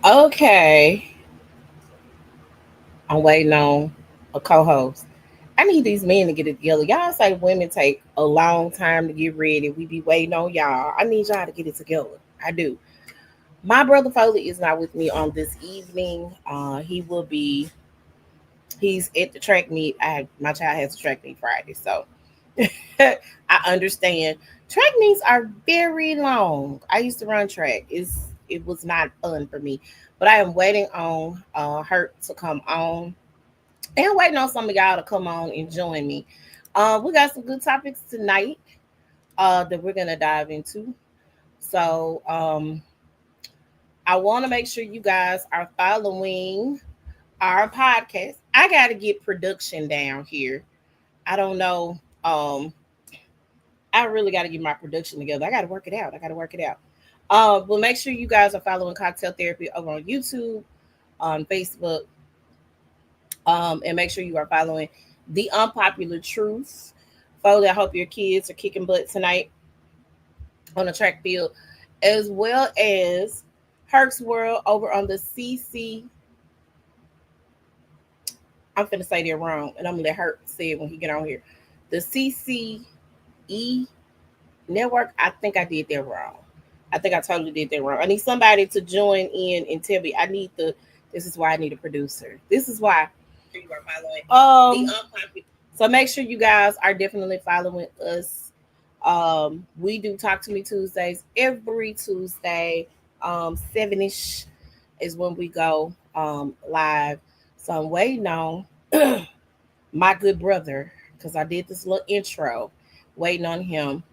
Okay, I'm waiting on a co-host. I need these men to get it together. Y'all say women take a long time to get ready. We be waiting on y'all. I need y'all to get it together. I do. My brother Foley is not with me on this evening. He will be. He's at the track meet. My child has a track meet Friday, so I understand. Track meets are very long. I used to run track. It was not fun for me, but I am waiting on Hurt to come on, and waiting on some of y'all to come on and join me. We got some good topics tonight that we're gonna dive into. So I want to make sure you guys are following our podcast. I got to get production down here. I don't know. I really got to get my production together. I got to work it out. I got to work it out. But make sure you guys are following Cocktail Therapy over on YouTube, on Facebook, and make sure you are following The Unpopular Truth. Folks, I hope your kids are kicking butt tonight on the track field, as well as Herc's World over on the CC. I'm finna say that wrong, and I'm gonna let Herc say it when he get on here. The CCE network. I think I did that wrong. I think I totally did that wrong. I need somebody to join in and tell me. I need the. This is why I need a producer. This is why you are following. The unpopular. So make sure you guys are definitely following us. We do Talk to Me Tuesdays every Tuesday. 7ish is when we go live. So I'm waiting on my good brother because I did this little intro, waiting on him.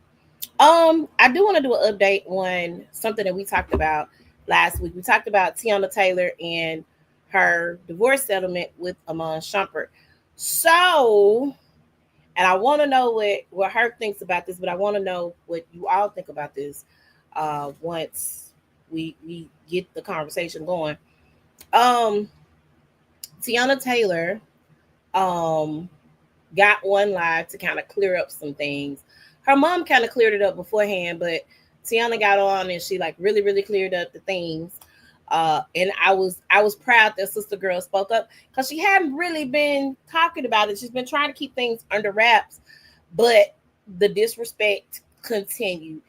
I do want to do an update on something that we talked about last week. We talked about Tiana Taylor and her divorce settlement with Amon Shumpert. So, and I want to know what her thinks about this, but I want to know what you all think about this once we get the conversation going. Um, Tiana Taylor um got one live to kind of clear up some things. Her mom kind of cleared it up beforehand, but Tiana got on and she like really cleared up the things. And I was proud that Sister Girl spoke up because she hadn't really been talking about it. She's been trying to keep things under wraps, but the disrespect continued.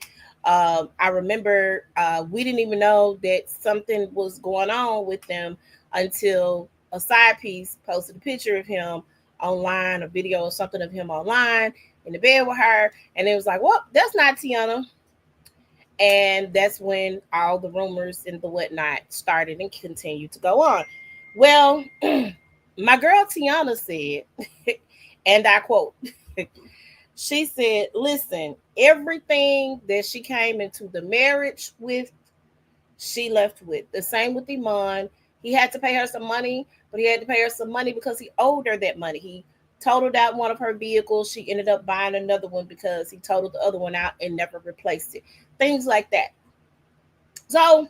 I remember we didn't even know that something was going on with them until a side piece posted a picture of him online, a video or something of him online in the bed with her, and it was like, well, that's not Tiana. And that's when all the rumors and the whatnot started and continued to go on. Well, my girl Tiana said, and I quote, she said, listen, everything that she came into the marriage with, she left with. The same with Iman. He had to pay her some money, but he had to pay her some money because he owed her that money. He totaled out one of her vehicles. She ended up buying another one because he totaled the other one out and never replaced it. Things like that. So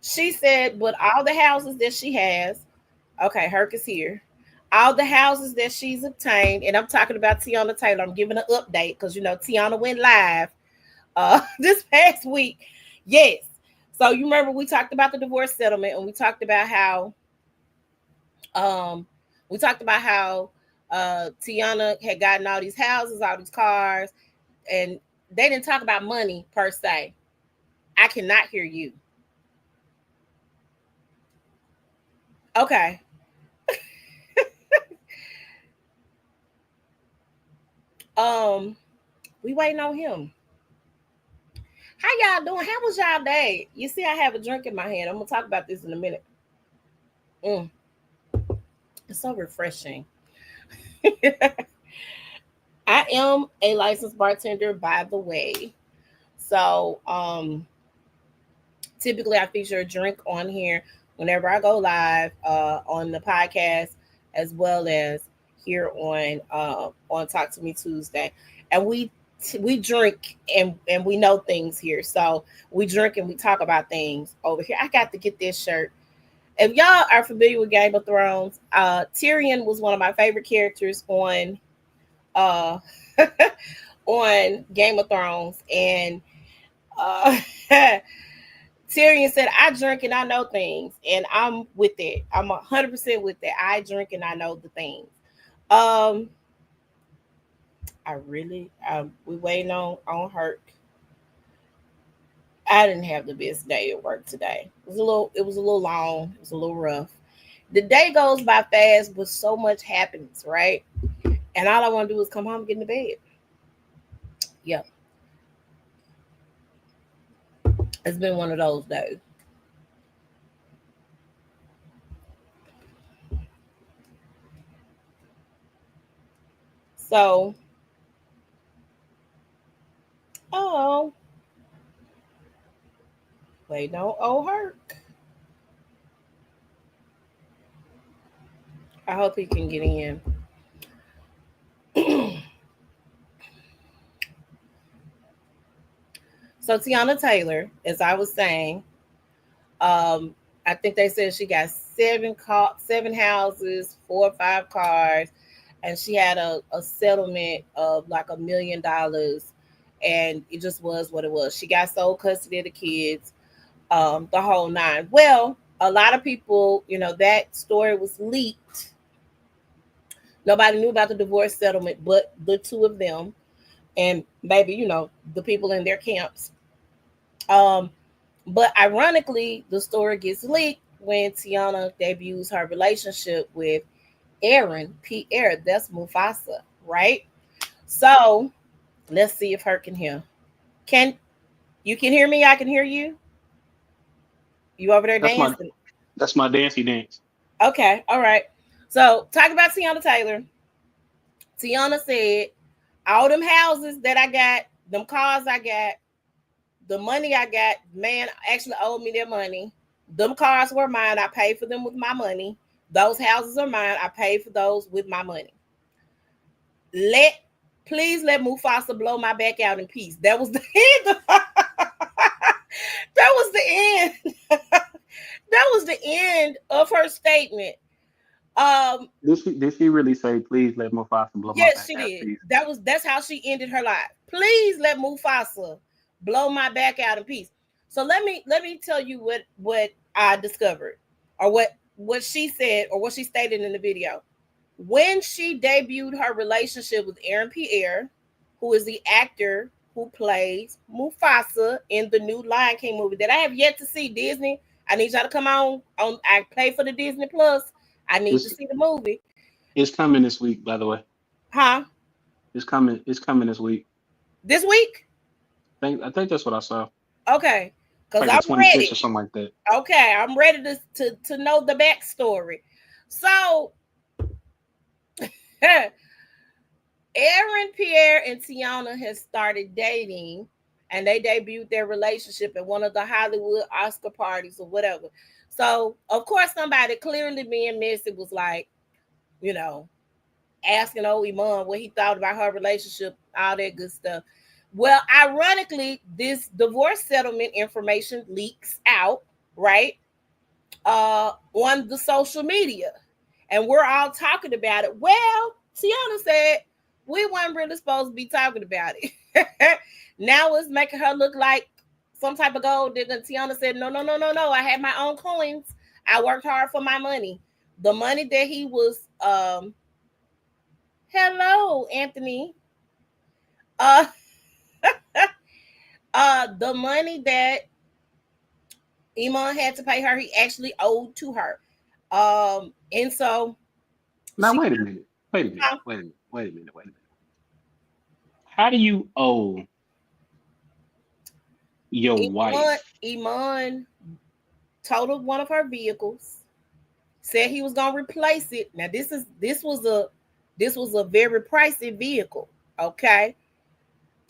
she said, but all the houses that she has, okay, Herc is here. All the houses that she's obtained, and I'm talking about Tiana Taylor. I'm giving an update because Tiana went live this past week. Yes. So you remember we talked about the divorce settlement, and um we talked about how Tiana had gotten all these houses, all these cars, and they didn't talk about money per se. I cannot hear you. Okay. Um, we waiting on him. How y'all doing? How was y'all day? You see, I have a drink in my hand. I'm gonna talk about this in a minute. Mm, it's so refreshing. I am a licensed bartender, by the way. So, typically I feature a drink on here whenever I go live on the podcast, as well as here on Talk to Me Tuesday, and we drink and we know things here. So we drink and we talk about things over here. I got to get this shirt. If y'all are familiar with Game of Thrones, Tyrion was one of my favorite characters uh on Game of Thrones, and uh Tyrion said, I drink and I know things. And I'm with that. I'm 100% with that. I drink and I know the things. Um, we waiting on Herc. I didn't have the best day at work today. It was a little long. It was a little rough. The day goes by fast, but so much happens, right? And all I want to do is come home and get into bed. Yeah, it's been one of those days. So, oh, wait, no, oh, Herc. I hope he can get in. So Tiana Taylor, as I was saying, um, I think they said she got seven houses, 4 or 5 cars, and she had a settlement of like $1 million, and it just was what it was. She got sole custody of the kids, the whole nine. Well, a lot of people, that story was leaked. Nobody knew about the divorce settlement but the two of them, and maybe the people in their camps. Um, but ironically, the story gets leaked when Tiana debuts her relationship with Aaron Pierre. That's Mufasa, right? So let's see if her can hear. Can you can hear me? I can hear you. You over there That's my dancing? that's my dancey dance. Okay, all right. So talk about Tiana Taylor. Tiana said, all them houses that I got, them cars I got, the money I got, man actually owed me their money. Them cars were mine. I paid for them with my money. Those houses are mine. I paid for those with my money. Let Please let Mufasa blow my back out in peace. That was the end. That was the end. That was the end of her statement. Um, Did she really say, please let Mufasa blow my yes, back she out, did. please? That's how she ended her life. Please let Mufasa blow my back out in peace. So let me tell you what I discovered, or what she said, or what she stated in the video. When she debuted her relationship with Aaron Pierre, who is the actor who plays Mufasa in the new Lion King movie that I have yet to see. Disney, I need y'all to come on. I pay for the Disney Plus. I need to It's see the movie. it's coming this week, by the way. Huh? It's coming this week. This week? I think that's what I saw. Okay. Because Like the I'm 26th or ready. something like that. Okay, I'm ready to know the backstory. So Aaron Pierre and Tiana has started dating, and they debuted their relationship at one of the Hollywood Oscar parties or whatever. So of course somebody clearly being messy was like, you know, asking old Iman what he thought about her relationship, all that good stuff. Well, ironically, this divorce settlement information leaks out, right? On the social media. And we're all talking about it. Well, Tiana said we weren't really supposed to be talking about it. Now it's making her look like some type of gold digger. Tiana said, no, no, no, no, no. I had my own coins. I worked hard for my money. The money that he was hello, Anthony. Uh the money that Iman had to pay her, he actually owed to her. And so Now she wait a minute. Wait a minute. uh, Wait a minute. Wait a minute. Wait a minute. How do you owe your Iman, wife? Iman totaled one of her vehicles, said he was gonna replace it. Now this was a very pricey vehicle. Okay.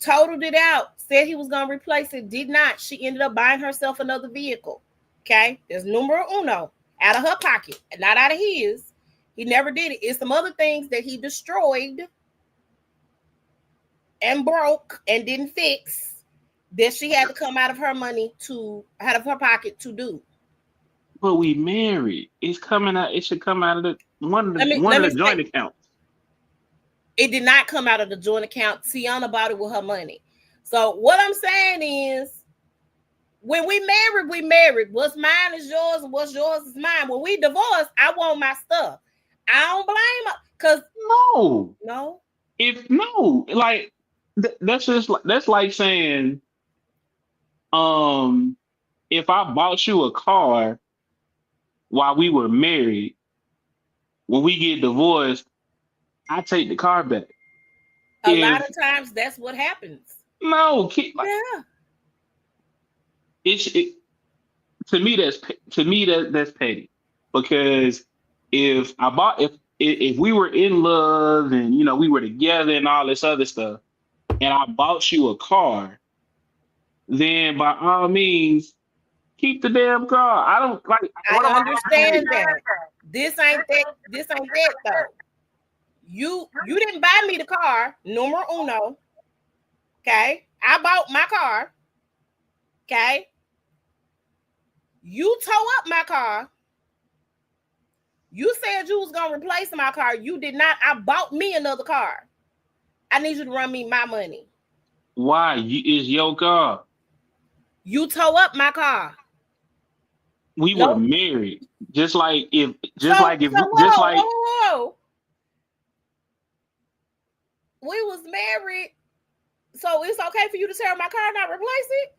Totaled it out, said he was gonna replace it, did not. She ended up buying herself another vehicle. Okay. There's numero uno out of her pocket, not out of his. He never did it. It's some other things that he destroyed and broke and didn't fix that she had to come out of her money to out of her pocket to do. But we married. It's coming out. It should come out of the one of Let the me one let of me the say joint accounts. it did not come out of the joint account. Tiana bought it with her money. So what I'm saying is When we married, we married. What's mine is yours, and what's yours is mine. When we divorced, I want my stuff. I don't blame her, cause No. no, If no, like that's just like that's like saying, um, if I bought you a car while we were married, when we get divorced, I take the car back. a lot If of times that's what happens. no, like Yeah, it to me that's petty because if I bought if we were in love and we were together and all this other stuff and I bought you a car, then by all means keep the damn car. I don't like I what am I gonna understand do? that. This ain't that. This ain't that though. You didn't buy me the car, numero uno. Okay, I bought my car. Okay, you tow up my car. You said you was gonna replace my car. You did not. I bought me another car. I need you to run me my money. Why? Is your car? You tow up my car. We were Nope. married. Just like if So just like if just whoa, like whoa, whoa. We was married. So it's okay for you to tear my car and not replace it?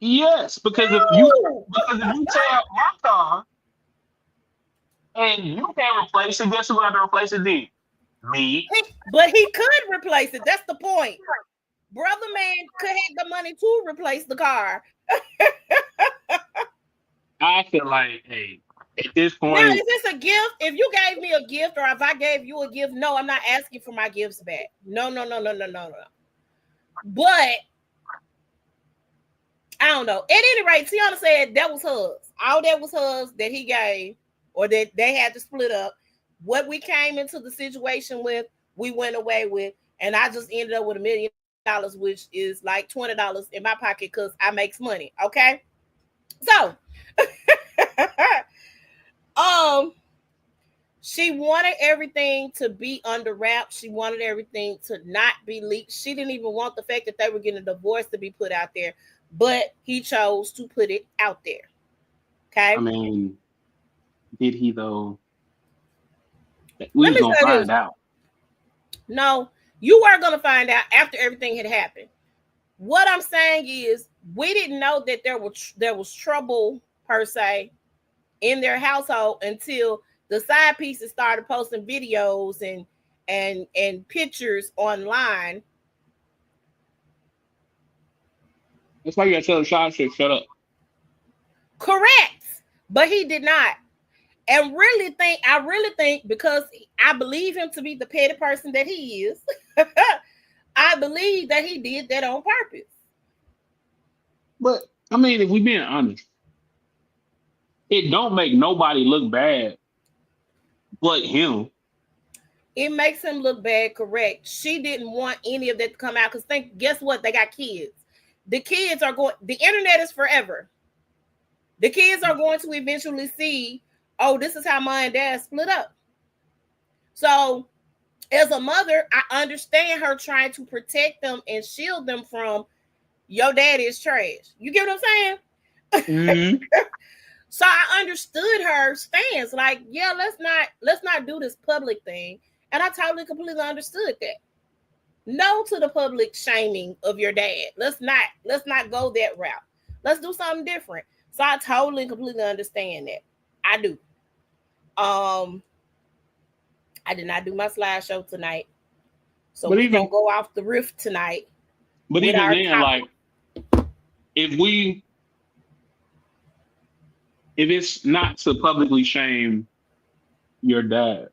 yes, No. because if you tear up my car and you can't replace it, guess who got to replace it then? Me. But he could replace it. That's the point. Brother man could have the money to replace the car. I feel like, hey, at this Now, point, is this a gift? If you gave me a gift or if I gave you a gift, no, I'm not asking for my gifts back. No, no, no, no, no, no, no. But I don't know. At any rate, Tiana said that was hers. All that was hers that he gave or that they had to split up. What we came into the situation with, we went away with. And I just ended up with $1 million, which is like $20 in my pocket because I makes money. Okay. So she wanted everything to be under wraps. She wanted everything to not be leaked. She didn't even want the fact that they were getting a divorce to be put out there, but he chose to put it out there. Okay. I mean, did he though? We Let was me gonna say this. find out. No, you were going to find out after everything had happened. What I'm saying is we didn't know that there was trouble per se in their household until the side pieces started posting videos and pictures online. That's why you gotta tell the shot shit, shut up. Correct. But he did not. And I really think because I believe him to be the petty person that he is, I believe that he did that on purpose. But I mean, if we being honest, it don't make nobody look bad but him. It makes him look bad, correct. She didn't want any of that to come out because guess what? They got kids. The kids are going, the internet is forever. The kids are going to eventually see, oh, this is how mom and dad split up. So as a mother, I understand her trying to protect them and shield them from your dad is trash. You get what I'm saying? Mm-hmm. So I understood her stance. Like, yeah, let's not do this public thing. And I totally completely understood that. No to the public shaming of your dad. Let's not go that route. Let's do something different. So I totally completely understand that. I do. I did not do my slideshow tonight. So we're gonna go off the riff tonight. But even then, like if it's not to publicly shame your dad,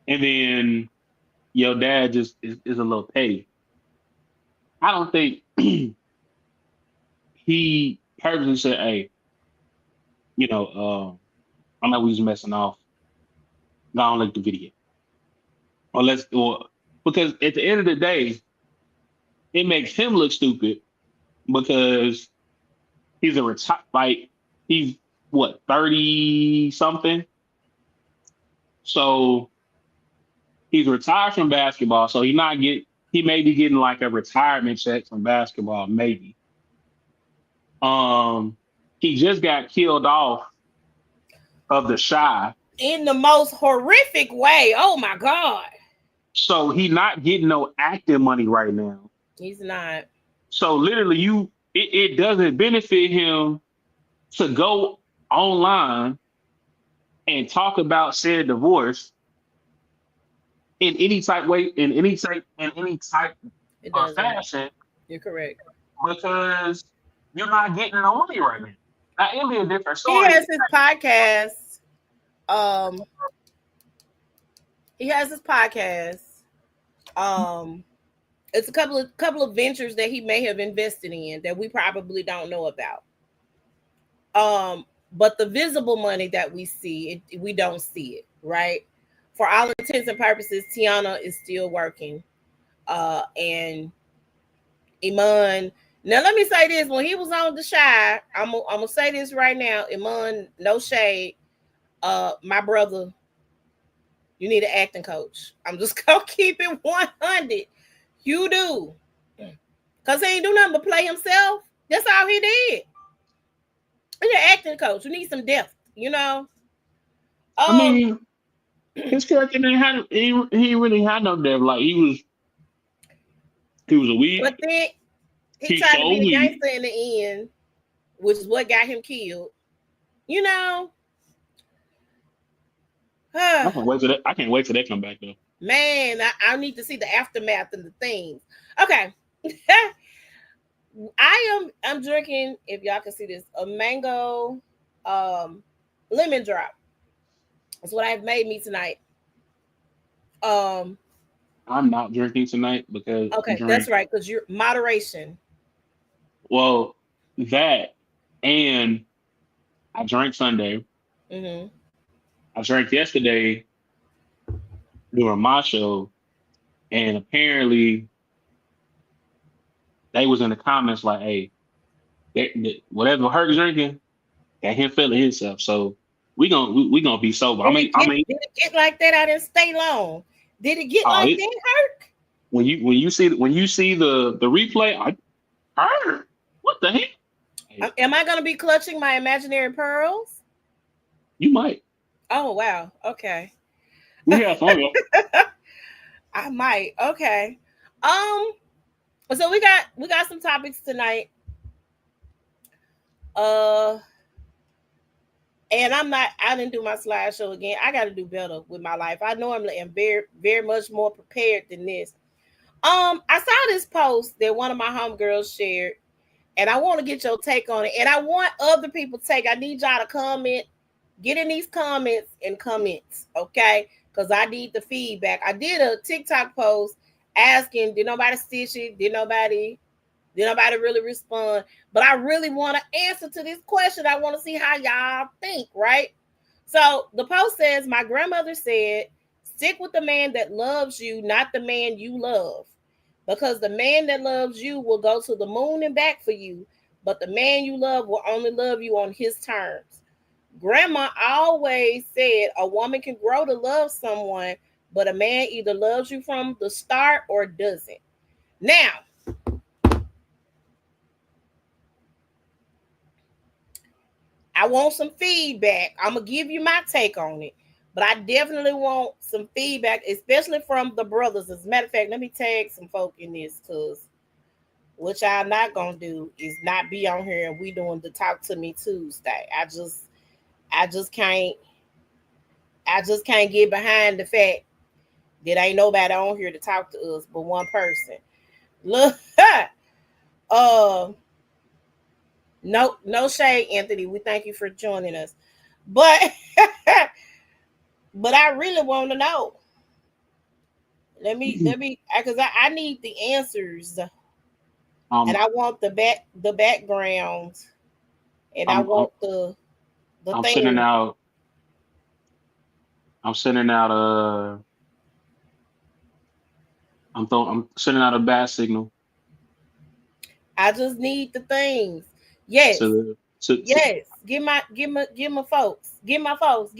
and then your dad just is a little petty, I don't think he purposely said, "Hey, I know we was messing off. Go on, look the video, or because at the end of the day, it makes him look stupid because he's he's what 30 something, so he's retired from basketball, so he may be getting like a retirement check from basketball, maybe. He just got killed off of the Shy. In the most horrific way. Oh my God. So he not getting no acting money right now. He's not. So literally it doesn't benefit him to go online and talk about said divorce in any type way, in any type It of doesn't. fashion, You're correct. because you're not getting no money right now. Now it'll be a different He story. has his podcast. Um, he has his podcast. Um, it's a couple of ventures that he may have invested in that we probably don't know about. But the visible money that we see, we don't see it, right? For all intents and purposes, Tiana is still working. And Iman. Now let me say this: when he was on the Shy, I'm gonna say this right now, Iman. No shade. My brother, you need an acting coach. I'm just gonna keep it 100. You do, cause he ain't do nothing but play himself. That's all he did. He's an acting coach. You need some depth, you know. I Um, mean, his character didn't have he really had no depth. Like he was a weed. but then he He tried to be sold the weed. gangster in the end, which is what got him killed. You know, I can't wait till that come back though. man, I need to see the aftermath and the things. Okay. I'm drinking, if y'all can see this, a mango lemon drop. That's what I've made me tonight. Um, I'm not drinking tonight because okay, that's right, because you're moderation. well, that and I drank Sunday. Mm-hmm. I drank yesterday during my show, and apparently they was in the comments like, "Hey, whatever Herc's drinking, got him feeling himself." So we gonna be sober. Did it get like that? I didn't stay long. Did it get Oh, like that, Herc? when you see the replay, Herc, what the heck? Hey, Am I gonna be clutching my imaginary pearls? you might. Oh wow. Okay. We have fun though. I might. Okay. Um. So we got some topics tonight. Uh. And I didn't do my slideshow again. I got to do better with my life. I normally am very, very much more prepared than this. I saw this post that one of my homegirls shared, and I want to get your take on it. And I want other people to take. I need y'all to comment, get in these comments and comments, okay? Because I need the feedback. I did a TikTok post asking, did nobody stitch it? Did nobody really respond? But I really want to answer to this question. I want to see how y'all think, right? So the post says, my grandmother said, stick with the man that loves you, not the man you love. Because the man that loves you will go to the moon and back for you, but the man you love will only love you on his terms. Grandma always said a woman can grow to love someone, but a man either loves you from the start or doesn't. Now, I want some feedback. I'm going to give you my take on it. But I definitely want some feedback, especially from the brothers. As a matter of fact, let me tag some folk in this, because what y'all not going to do is not be on here and we doing the Talk to Me Tuesday. I just can't get behind the fact that ain't nobody on here to talk to us but one person. Look, no shade, Anthony. We thank you for joining us. But but I really want to know. Let me because I need the answers, and Um, I want the background, and I I'm I'm want the I'm sending thing. out I'm sending out I'm sending out a bad signal I just need the things. Yes, to yes. Give my folks. Give my folks. Get my folks.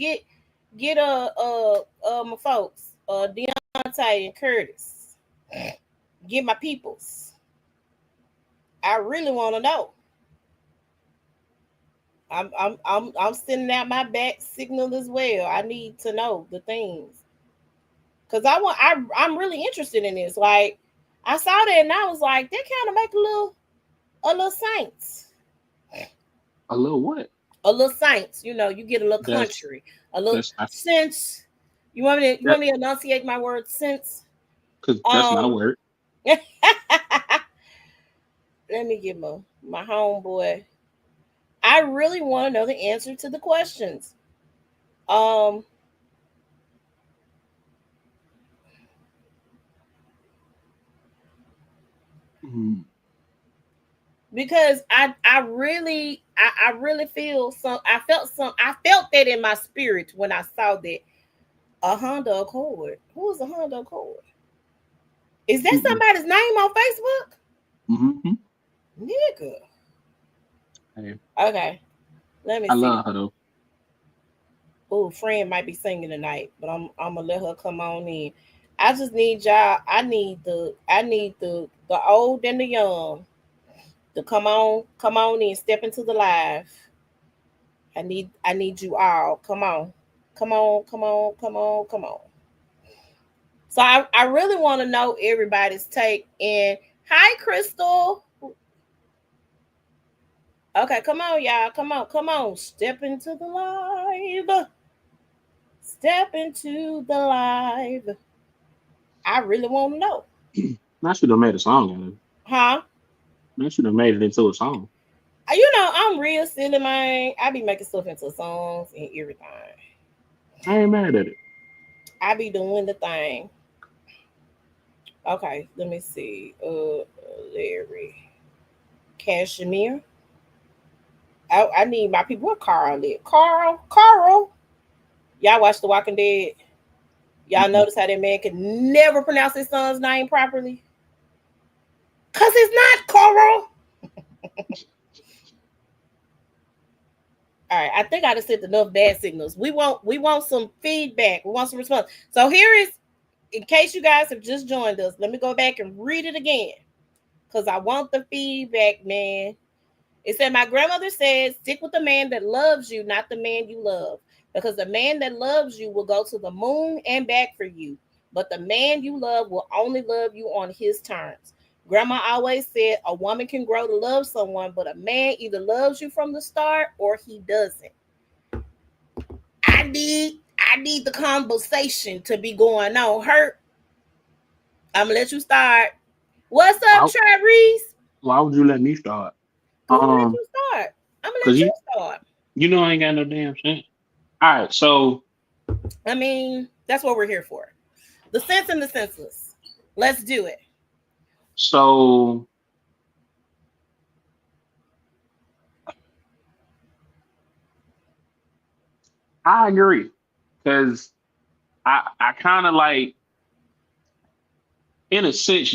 Deontay and Curtis. Get my peoples. I really want to know. I'm sending out my back signal as well. I need to know the things because I'm really interested in this. Like I saw that and I was like, they kind of make a little saints, A little what? a little saints. You know, you get a little That's country, a little that's not sense. You that want me to enunciate my word sense? because that's not a Um, word. let me get my homeboy. I really want to know the answer to the questions. Um, Mm, because I really feel some I felt that in my spirit when I saw that a Honda Accord. Who is a Honda Accord? Is that mm-mm, somebody's name on Facebook? mm-hmm. Nigga. Hey, Okay, let me I see. love her though. Oh, friend might be singing tonight, but I'm gonna let her come on in. I just need y'all. I need the old and the young to come on in, step into the live. I need you all. Come on. Come on, come on, come on, come on. So I really want to know everybody's take. And hi, Crystal. Okay, come on, y'all. Come on, come on. Step into the live. Step into the live. I really want to know. I should have made a song out of it. Huh? I should have made it into a song. I'm real silly, man. I be making stuff into songs and everything. I ain't mad at it. I be doing the thing. Okay, let me see. Larry. Cashmere. I need my people. Where Carl live? Carl. Y'all watch The Walking Dead. Y'all Mm-mm. notice how that man can never pronounce his son's name properly? Cause it's not Carl. All right, I think I just sent enough bad signals. We want some feedback. We want some response. So here is, in case you guys have just joined us, let me go back and read it again. Cause I want the feedback, man. It said, my grandmother said, stick with the man that loves you, not the man you love. Because the man that loves you will go to the moon and back for you. But the man you love will only love you on his terms. Grandma always said a woman can grow to love someone, but a man either loves you from the start or he doesn't. I need the conversation to be going on. Hurt. I'm gonna let you start. What's up, Why, Tyrese? why would you let me start? Cause I'm gonna let Um, you start. I'm gonna cause let you you start. you know I ain't got no damn sense. All right, I mean, that's what we're here for. The sense and the senseless. Let's do it. so I agree because I kind of like, in a sense,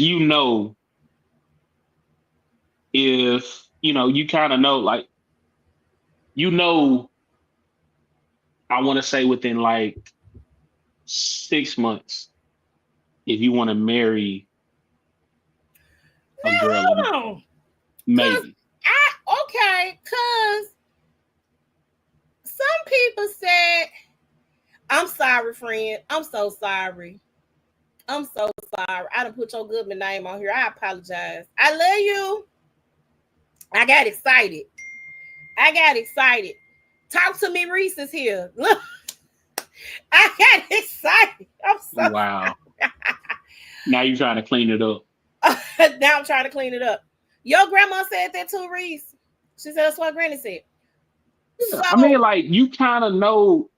if you kind of know, like, you know I want to say within like 6 months if you want to marry a girl or Now not. hold on. Cause Maybe. cause some people said, I'm sorry, friend. I'm so sorry. I'm so sorry. I done put your Goodman name on here. I apologize. I love you. I got excited. I got excited. Talk to me, Reese is here. Look, I got excited. I'm so Wow. Now you're trying to clean it up. now I'm trying to clean it up. Your grandma said that too, Reese. She said that's what Granny said. Yeah. I mean, So like, you kind of know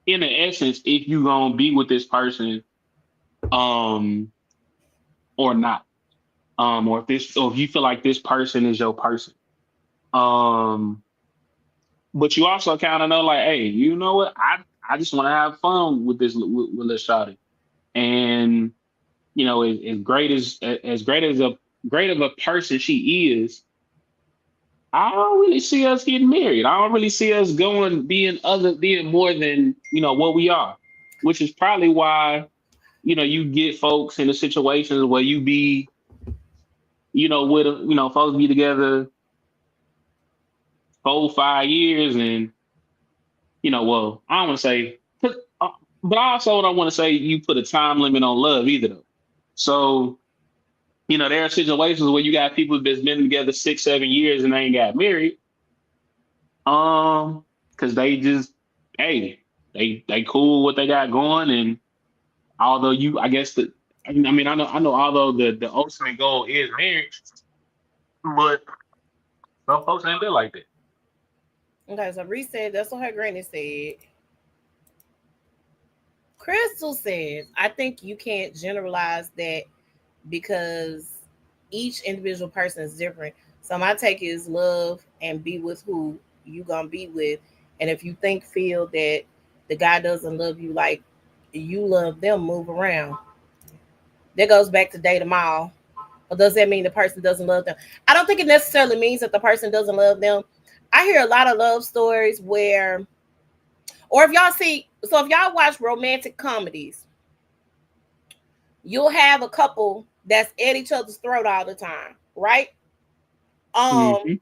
in the essence if you gonna be with this person, um, or not. Or if you feel like this person is your person. Um, but you also kind of know, like, hey, you know what? I just want to have fun with with this shawty. And as great as great of a person she is, I don't really see us getting married. I don't really see us being more than what we are, which is probably why you get folks in the situations where you be folks be together 4, 5 years, and well, I don't want to say, but I also don't want to say you put a time limit on love either, though. So there are situations where you got people that's been together 6, 7 years and they ain't got married, because they just, hey, they cool what they got going, and although I guess I know, although the ultimate goal is marriage, but some folks ain't built like that. Okay, so Reese said that's what her granny said. Crystal says, I think you can't generalize that because each individual person is different. So my take is love and be with who you gonna be with. And if you feel that the guy doesn't love you like you love them, move around. That goes back to date them all. Or does that mean the person doesn't love them? I don't think it necessarily means that the person doesn't love them. I hear a lot of love stories where, or if y'all watch romantic comedies, you'll have a couple that's at each other's throat all the time, right? Mm-hmm.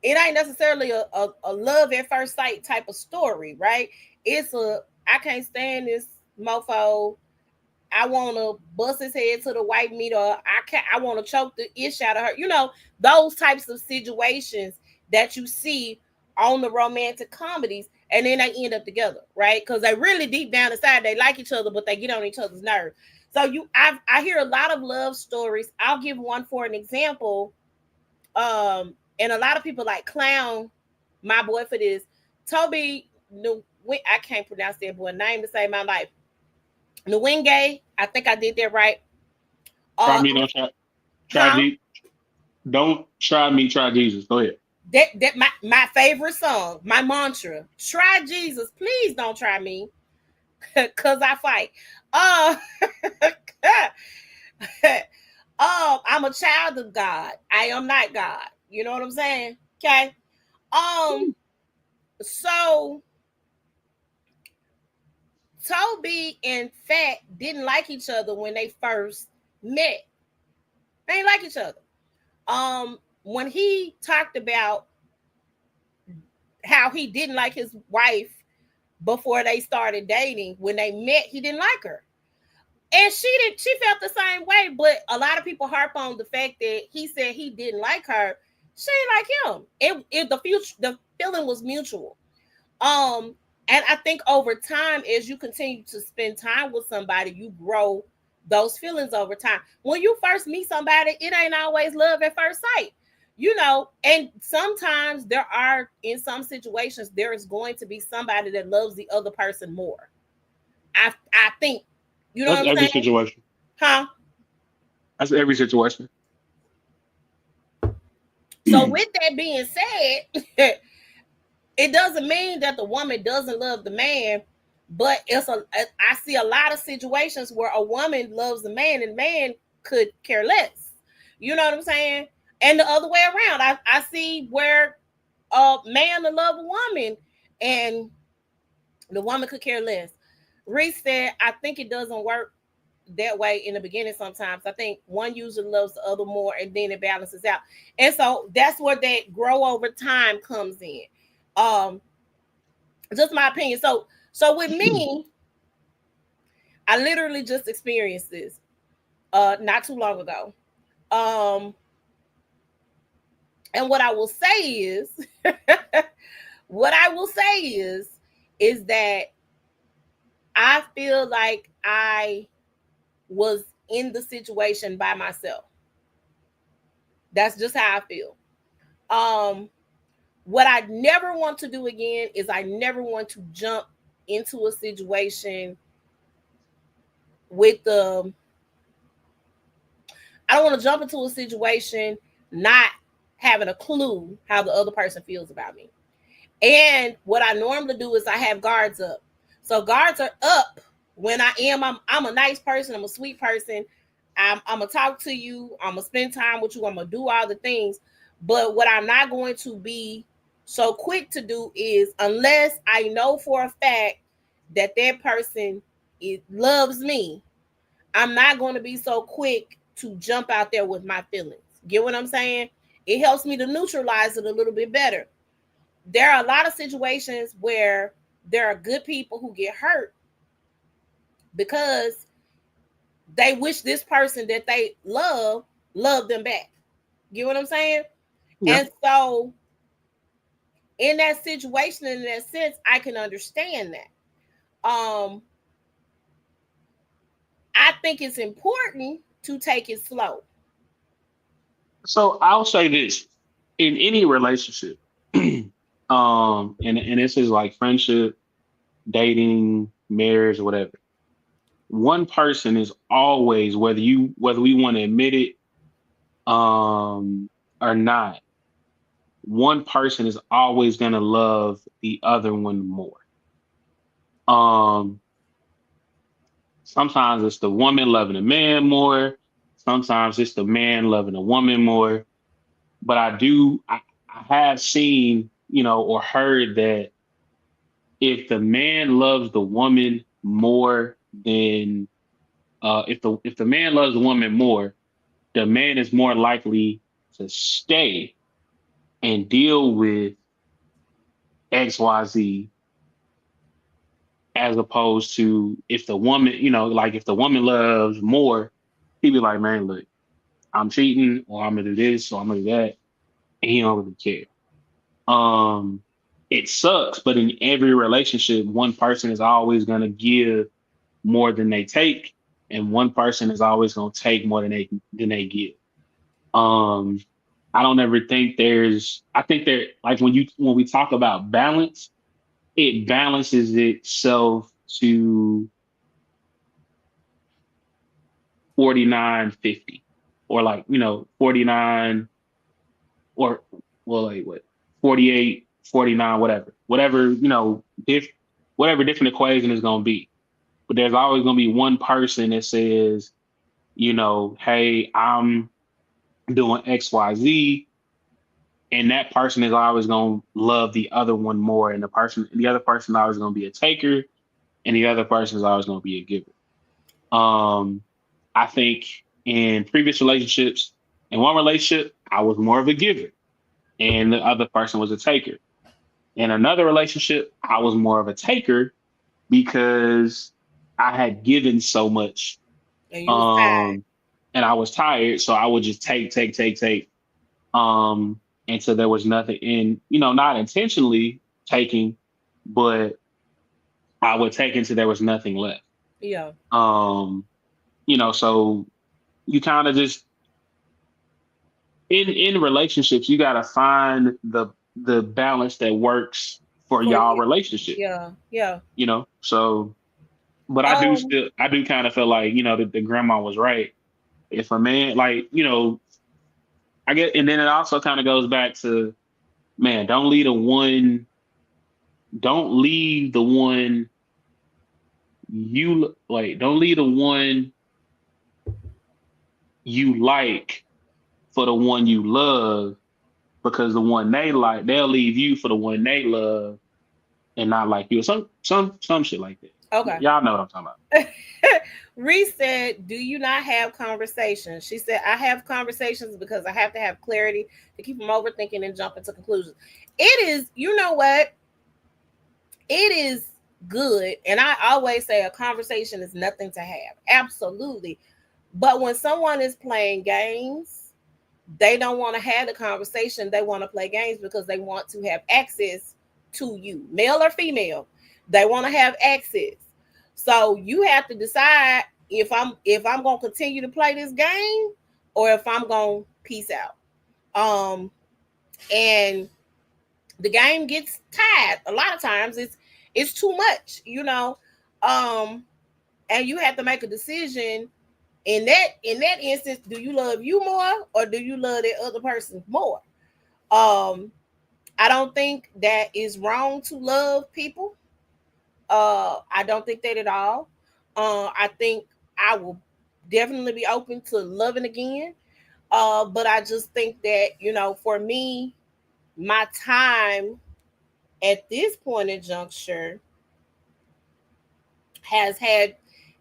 It ain't necessarily a love at first sight type of story, right? It's I can't stand this mofo. I want to bust his head to the white meat, or I want to choke the ish out of her. Those types of situations that you see on the romantic comedies, and then they end up together, right? Because they really deep down inside they like each other, but they get on each other's nerves. So I hear a lot of love stories. I'll give one for an example. And a lot of people like clown my boy for this. Toby, I can't pronounce that boy name to save my life. Nwenge, I think I did that right. Try me, don't try. Don't try me, try Jesus. Go ahead. That my favorite song, my mantra. Try Jesus, please don't try me, cause I fight. I'm a child of God. I am not God. You know what I'm saying? Okay. So Toby and Fat didn't like each other when they first met. They didn't like each other. When he talked about how he didn't like his wife before they started dating, when they met, he didn't like her. And she felt the same way, but a lot of people harp on the fact that he said he didn't like her. She didn't like him. The feeling was mutual. And I think over time, as you continue to spend time with somebody, you grow those feelings over time. When you first meet somebody, it ain't always love at first sight, and sometimes in some situations, there is going to be somebody that loves the other person more. I think, That's what I'm every saying? Situation. Huh? That's every situation. So with that being said, it doesn't mean that the woman doesn't love the man, but I see a lot of situations where a woman loves the man and the man could care less. You know what I'm saying? And the other way around, I see where a man will love a woman and the woman could care less. Reese said, I think it doesn't work that way in the beginning sometimes. I think one usually loves the other more and then it balances out. And so that's where that grow over time comes in. Just my opinion. So with me, I literally just experienced this not too long ago. And what I will say is is that I feel like I was in the situation by myself. That's just how I feel. What I never want to do again is I never want to jump into a situation with I don't want to jump into a situation not having a clue how the other person feels about me. And what I normally do is I have guards up. So guards are up when I'm a nice person. I'm a sweet person. I'm gonna talk to you. I'm gonna spend time with you. I'm gonna do all the things. But what I'm not going to be so quick to do is, unless I know for a fact that person loves me, I'm not going to be so quick to jump out there with my feelings. Get what I'm saying? It helps me to neutralize it a little bit better. there are a lot of situations where there are good people who get hurt because they wish this person that they love them back. You know what I'm saying? Yeah. And so in that situation, in that sense, I can understand that. I think it's important to take it slow. So I'll say this in any relationship, and this is like friendship, dating, marriage, or whatever. One person is always, whether we want to admit it, or not, one person is always gonna love the other one more. Um, Sometimes it's the woman loving the man more. Sometimes it's the man loving the woman more. But I have seen, or heard that if the man loves the woman more than if the man loves the woman more, the man is more likely to stay and deal with XYZ as opposed to if the woman, like if the woman loves more, he'd be like, man, look, I'm cheating or I'm gonna do this or I'm gonna do that. And he don't really care. Um, it sucks, but in every relationship, one person is always gonna give more than they take, and one person is always gonna take more than they give. Um, I don't ever think I think there like when we talk about balance, it balances itself to 49-50, or like, 49, or well, like what, 48-49, whatever, whatever different equation is going to be. But there's always going to be one person that says, hey, I'm doing XYZ, and that person is always going to love the other one more, and the other person is always going to be a taker, and the other person is always going to be a giver. I think in previous relationships, in one relationship, I was more of a giver and the other person was a taker. In another relationship, I was more of a taker because I had given so much, And you was tired. um, and I was tired. So I would just take, until there was nothing in, not intentionally taking, but I would take until there was nothing left. Yeah. Um, so you kind of just in relationships, you gotta find the balance that works for For y'all you. relationship. Yeah. Yeah. So, but Um, I do kind of feel like, the grandma was right. If a man, like, I get, and then it also kind of goes back to, man, don't leave the one don't leave the one you like for the one you love, because the one they like, they'll leave you for the one they love and not like you. Some shit like that. okay. Y'all know what I'm talking about. Reese said, "Do you not have conversations?" She said, "I have conversations because I have to have clarity to keep from overthinking and jumping to conclusions." It is, you know what? It is good, and I always say a conversation is nothing to have. Absolutely, but when someone is playing games, they don't want to have the conversation. They want to play games because they want to have access to you, male or female. They want to have access. So you have to decide if I'm gonna continue to play this game or if I'm gonna peace out. Um, and the game gets tired. A lot of times it's too much. Um, and you have to make a decision in that instance. Do you love you more or do you love that other person more? um I don't think that is wrong to love people. I don't think that at all. I think I will definitely be open to loving again. But I just think that, for me, my time at this point in juncture has had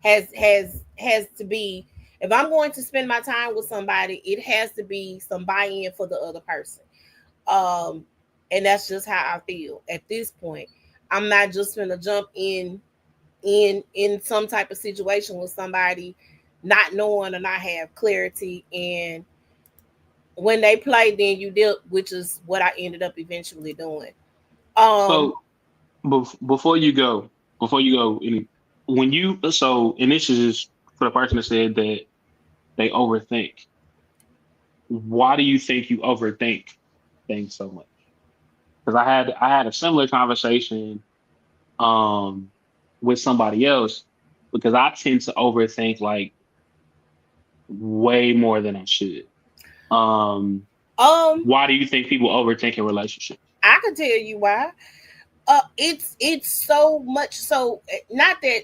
has to be, if I'm going to spend my time with somebody, it has to be some buy-in for the other person. Um And that's just how I feel at this point. I'm not just gonna jump in some type of situation with somebody not knowing or not have clarity, and when they play, then you deal, which is what I ended up eventually doing. Um, So before you go, when you and this is just for the person that said that they overthink. Why do you think you overthink things so much? Because I had a similar conversation um with somebody else because I tend to overthink like way more than I should. Um, um, why do you think people overthink in relationships? I can tell you why. It's so much so, not that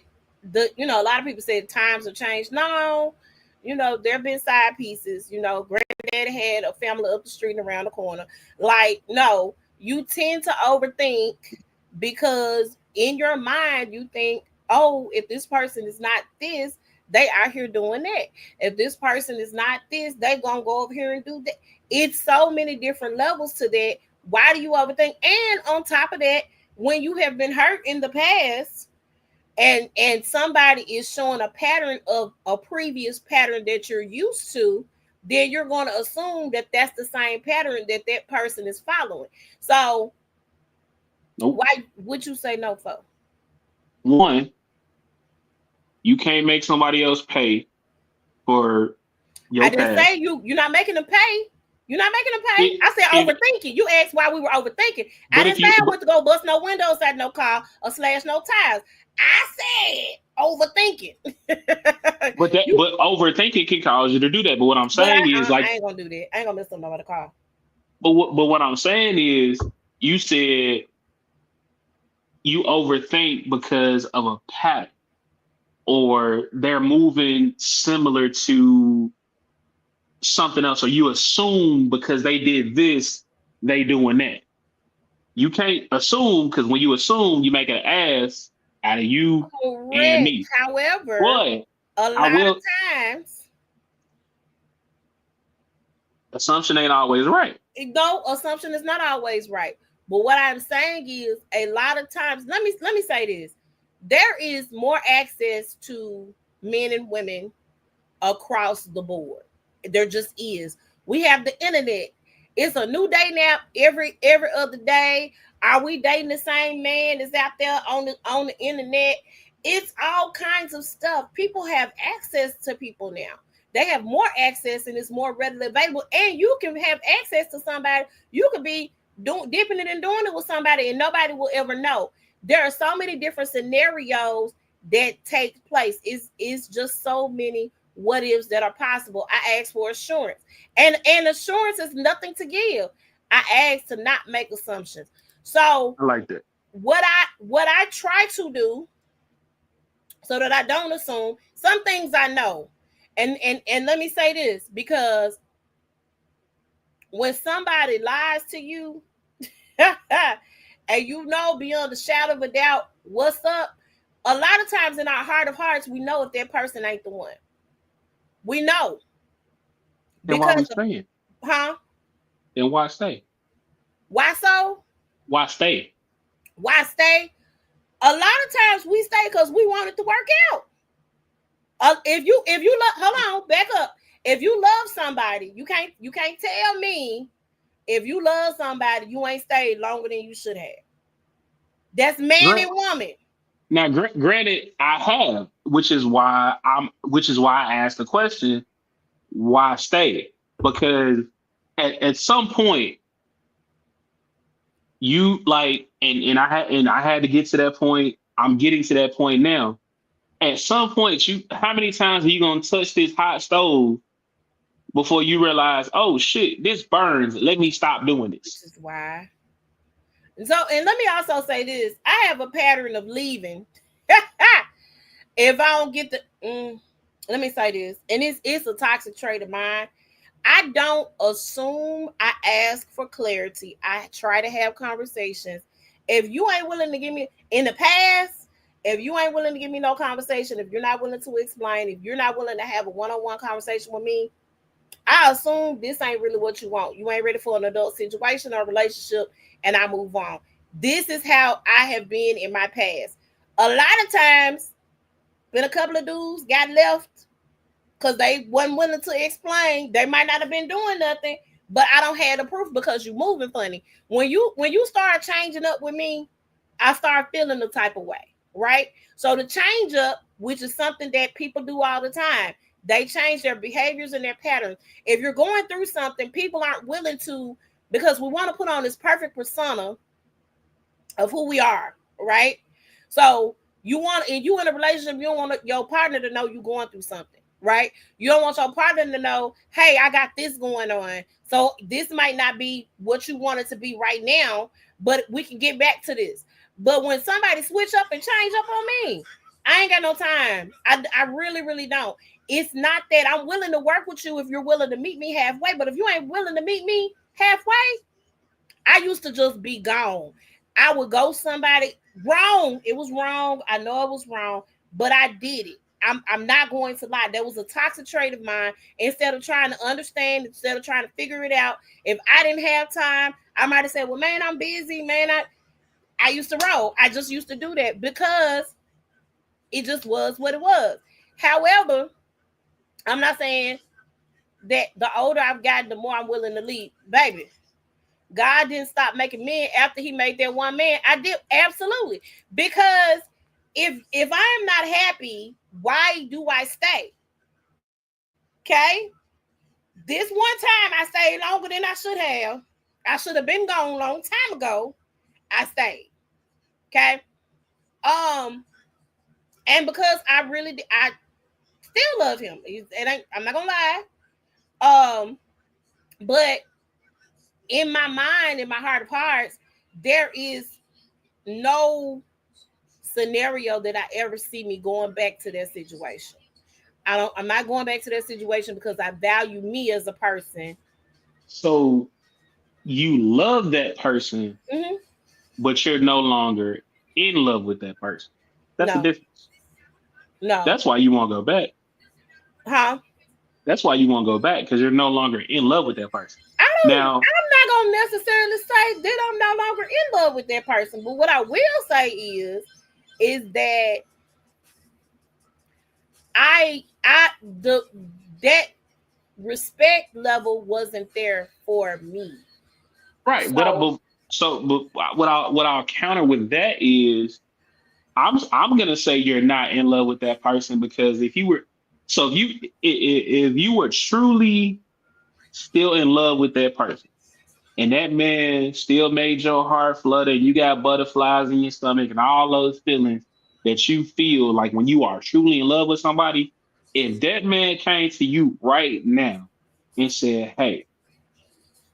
a lot of people say times have changed. No, there have been side pieces. Granddaddy had a family up the street and around the corner. Like, no, you tend to overthink because in your mind you think, oh, if this person is not this, they out here doing that. If this person is not this, they gonna go over here and do that. It's so many different levels to that. Why do you overthink? And on top of that, when you have been hurt in the past, and somebody is showing a pattern of a previous pattern that you're used to, then you're going to assume that that's the same pattern that that person is following. So Nope. why would you say no for? One, you can't make somebody else pay for I your didn't say past. you're not making them pay. You're not making them pay. It, I said if overthinking. You asked why we were overthinking. I but didn't if say you I went to go bust no windows at no car or slash no tires. I said overthinking. You, but overthinking can cause you to do that. But what I'm but saying is I like ain't gonna do that. I ain't gonna miss something about the car. but what I'm saying is you said you overthink because of a pattern or they're moving similar to something else, or you assume because they did this, they doing that. You can't assume because when you assume, you make an ass out of you and Correct. me. However, But a I lot of will times, assumption ain't always right. no, assumption is not always right. But what I'm saying is, a lot of times, let me say this: there is more access to men and women across the board. There just is. We have the internet. It's a new day now every other day. Are we dating the same man that's out there on the internet? It's all kinds of stuff. People have access to people now. They have more access and it's more readily available. And you can have access to somebody. You could be dipping it and doing it with somebody and nobody will ever know. There are so many different scenarios that take place. It's just so many what ifs that are possible. I asked for assurance, and assurance is nothing to give. I asked to not make assumptions. So I like that. what I try to do so that I don't assume some things I know, and let me say this, because when somebody lies to you, and you know beyond the shadow of a doubt what's up, a lot of times in our heart of hearts we know if that person ain't the one. We know Then why we because of, staying? huh? Then why stay? Why so? Why stay? Why stay? A lot of times we stay because we want it to work out. If you love, hold on, back up. If you love somebody, you can't tell me if you love somebody you ain't stayed longer than you should have. That's man and Grant, woman. now, granted, I have, which is why I asked the question, why stay? Because at some point you like, and I had to get to that point. I'm getting to that point now. At some point, how many times are you gonna touch this hot stove before you realize, oh shit, this burns. Let me stop doing Which this. is why. And let me also say this: I have a pattern of leaving. If I don't get the, let me say this, and it's a toxic trait of mine. I don't assume. I ask for clarity. I try to have conversations. If you ain't willing to give me in the past, if you ain't willing to give me no conversation, if you're not willing to explain, if you're not willing to have a one-on-one conversation with me, I assume this ain't really what you want. You ain't ready for an adult situation or relationship, and I move on. This is how I have been in my past. A lot of times, been a couple of dudes got left because they wasn't willing to explain. They might not have been doing nothing, but I don't have the proof because you moving funny. When you start changing up with me, I start feeling the type of way, right? So the change up, which is something that people do all the time, they change their behaviors and their patterns. If you're going through something, people aren't willing to, because we want to put on this perfect persona of who we are, right? So if you in a relationship, you don't want your partner to know you're going through something, right? You don't want your partner to know, hey, I got this going on. So this might not be what you want it to be right now, but we can get back to this. But when somebody switch up and change up on me, I ain't got no time. I really, really don't. It's not that I'm willing to work with you if you're willing to meet me halfway, but if you ain't willing to meet me halfway, I used to just be gone. I would go somebody wrong. It was wrong. I know it was wrong, but I did it. I'm not going to lie. That was a toxic trait of mine. Instead of trying to understand, instead of trying to figure it out, if I didn't have time, I might have said, well, man, I'm busy, man. I used to roll. I just used to do that because it just was what it was. However, I'm not saying that the older I've gotten, the more I'm willing to leave. Baby, God didn't stop making men after he made that one man. I did, absolutely. Because if I am not happy, why do I stay? Okay? This one time I stayed longer than I should have. I should have been gone a long time ago. I stayed. Okay? And because I still love him. I'm not gonna lie. But in my mind, in my heart of hearts, there is no scenario that I ever see me going back to that situation. I'm not going back to that situation because I value me as a person. So you love that person, Mm-hmm. but you're no longer in love with that person. That's the No, difference. no. That's why you want to go back. Huh? That's why you want to go back, because you're no longer in love with that person. Now, I'm not gonna necessarily say that I'm no longer in love with that person, but what I will say is that that respect level wasn't there for me. right, So but what I'll counter with that is I'm gonna say you're not in love with that person, because if you were truly still in love with that person, and that man still made your heart flutter, and you got butterflies in your stomach and all those feelings that you feel like when you are truly in love with somebody, if that man came to you right now and said, hey,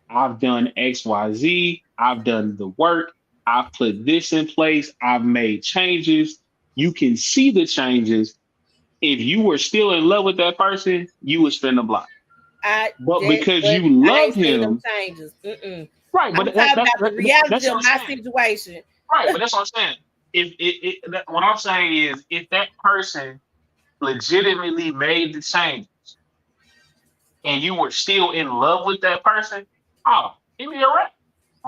I've done XYZ, I've done the work, I've put this in place, I've made changes, you can see the changes. If you were still in love with that person, you would spin the block. But because but you I love ain't seen them him, changes. Mm-mm. right? I'm But talking about the that's reality what of I'm my saying. situation. Right, but that's what I'm saying. What I'm saying is, if that person legitimately made the changes and you were still in love with that person, oh, it'd be all right.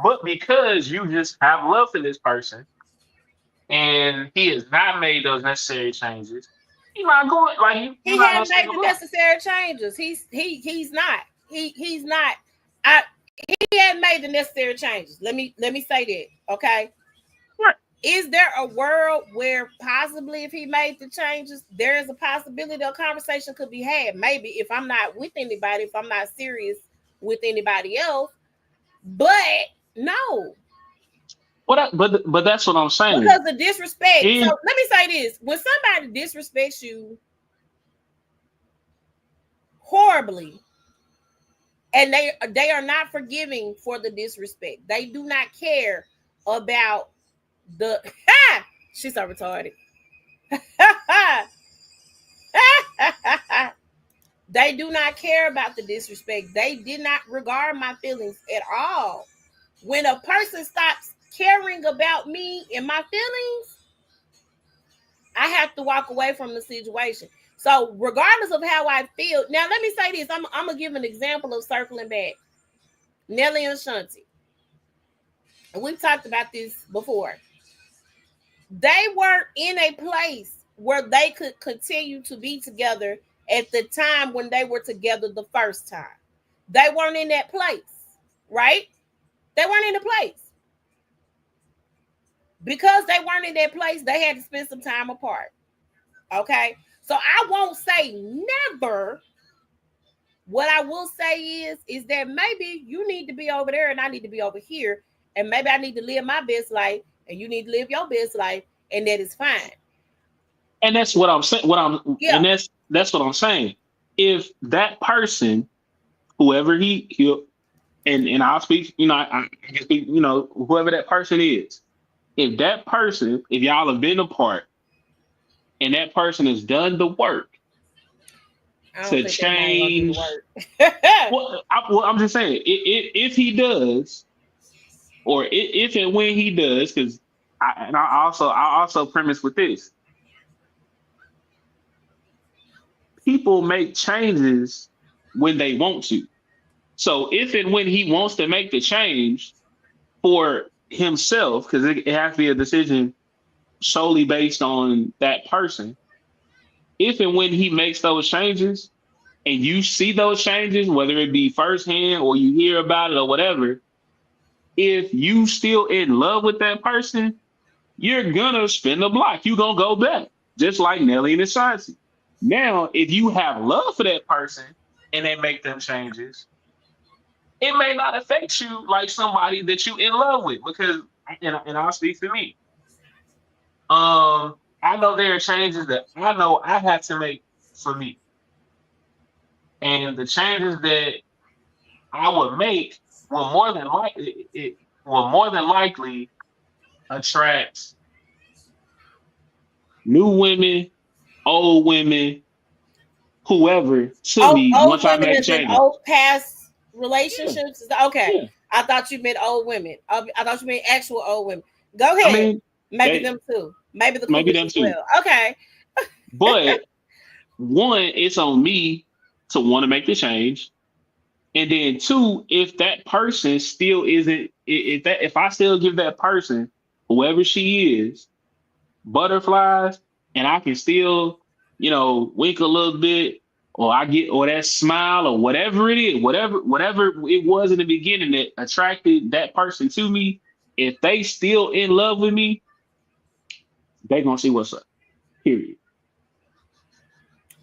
But because you just have love for this person and he has not made those necessary changes, you're not going like you're He not gonna hadn't spin made the the block. necessary changes. He's not. He's not. I He hadn't made the necessary changes. Let me say that. Okay. Right. Is there a world where possibly if he made the changes, there is a possibility a conversation could be had? Maybe if I'm not with anybody, if I'm not serious with anybody else. But no, But that's what I'm saying. because the disrespect. So In let me say this: when somebody disrespects you horribly, and they are not forgiving for the disrespect, they do not care about the. She's so retarded. They do not care about the disrespect. They did not regard my feelings at all. When a person stops caring about me and my feelings, I have to walk away from the situation. So regardless of how I feel, now let me say this. I'm gonna give an example of circling back. Nelly and Ashanti. And we've talked about this before. They were in a place where they could continue to be together at the time when they were together the first time. They weren't in that place, right? They weren't in the place. Because they weren't in that place, they had to spend some time apart. Okay? So I won't say never. What I will say is that maybe you need to be over there and I need to be over here. And maybe I need to live my best life and you need to live your best life, and that is fine. And that's what I'm saying. And that's what I'm saying. If that person, whoever he and I'll speak, I can speak, whoever that person is, if that person, if y'all have been apart and that person has done the work to change, I'm just saying, if he does, or if and when he does, because I also premise with this. People make changes when they want to. So if and when he wants to make the change for himself, because it has to be a decision solely based on that person, if and when he makes those changes and you see those changes, whether it be firsthand or you hear about it or whatever, if you still in love with that person, you're gonna spin the block. You're gonna go back, just like Nelly and Ashanti. Now, if you have love for that person and they make them changes, it may not affect you like somebody that you in love with. Because, and I'll speak for me. I know there are changes that I know I have to make for me, and the changes that I would make will more than likely attract new women, old women, whoever to me old once I women make is in changes. old past relationships. Yeah. Okay. Yeah. I thought you meant old women. I thought you meant actual old women. Go ahead. I mean, maybe them too. Maybe the maybe cougars them as too. well. Okay. But one, it's on me to want to make the change. And then two, if that person still isn't, if I still give that person, whoever she is, butterflies, and I can still, wink a little bit, or that smile, or whatever it is, whatever it was in the beginning that attracted that person to me, if they still in love with me, they gonna see what's up. Period.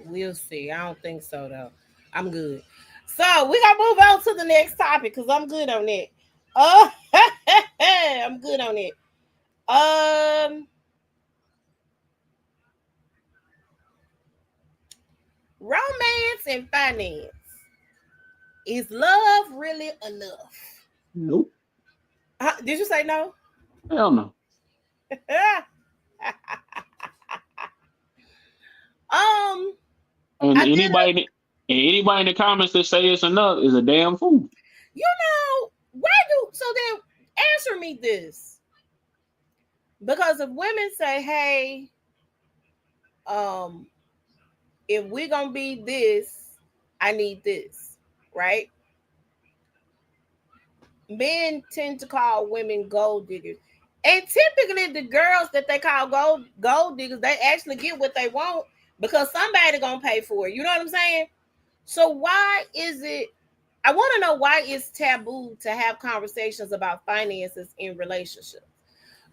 We'll see. I don't think so though. I'm good. So we gonna move on to the next topic because I'm good on it. I'm good on it. Romance and finance. Is love really enough? Nope. Did you say no? Hell no. And anybody in the comments that say it's enough is a damn fool. Why so then answer me this. Because if women say, hey, if we're gonna be this, I need this, right? Men tend to call women gold diggers. And typically the girls that they call gold diggers, they actually get what they want because somebody gonna pay for it. You know what I'm saying? So why is it, I want to know why it's taboo to have conversations about finances in relationships.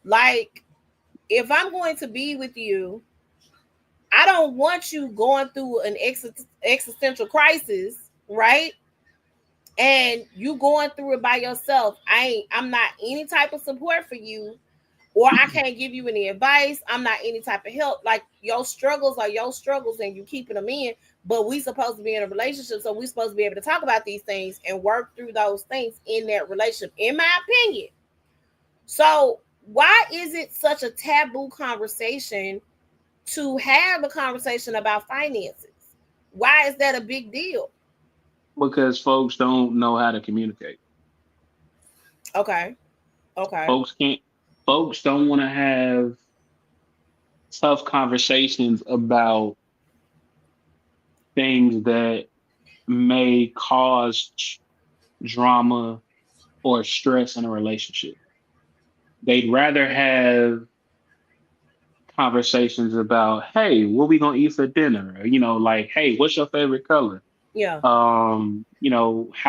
Like, if I'm going to be with you, I don't want you going through an existential crisis, right? And you going through it by yourself. I'm not any type of support for you, or I can't give you any advice. I'm not any type of help. Like, your struggles are your struggles and you keeping them in, but we supposed to be in a relationship, so we supposed to be able to talk about these things and work through those things in that relationship, in my opinion. So why is it such a taboo conversation to have a conversation about finances? Why is that a big deal? Because folks don't know how to communicate. Okay. Folks don't want to have tough conversations about things that may cause drama or stress in a relationship. They'd rather have conversations about, hey, what we gonna eat for dinner? Or, like, hey, what's your favorite color? Yeah. How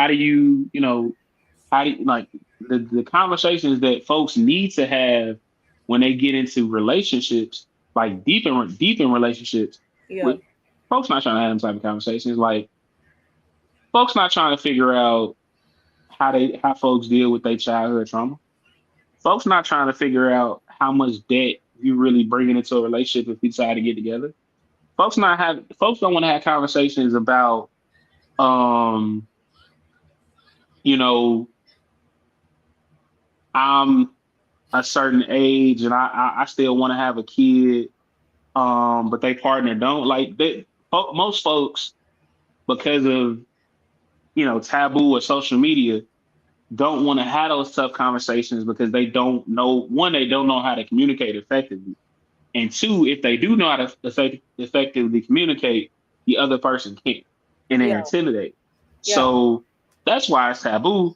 do how do you like the conversations that folks need to have when they get into relationships, like deep in relationships, Yeah. with folks not trying to have them type of conversations. Like folks not trying to figure out how folks deal with their childhood trauma. Folks not trying to figure out how much debt you really bringing into a relationship if you decide to get together. Folks don't want to have conversations about um, you know, I'm a certain age and I still want to have a kid, but they partner don't like that. Most folks, because of taboo or social media, don't want to have those tough conversations because they don't know, one, they don't know how to communicate effectively, and two, if they do know how to effectively communicate, the other person can't, and they're Yeah. intimidated. Yeah. So that's why it's taboo.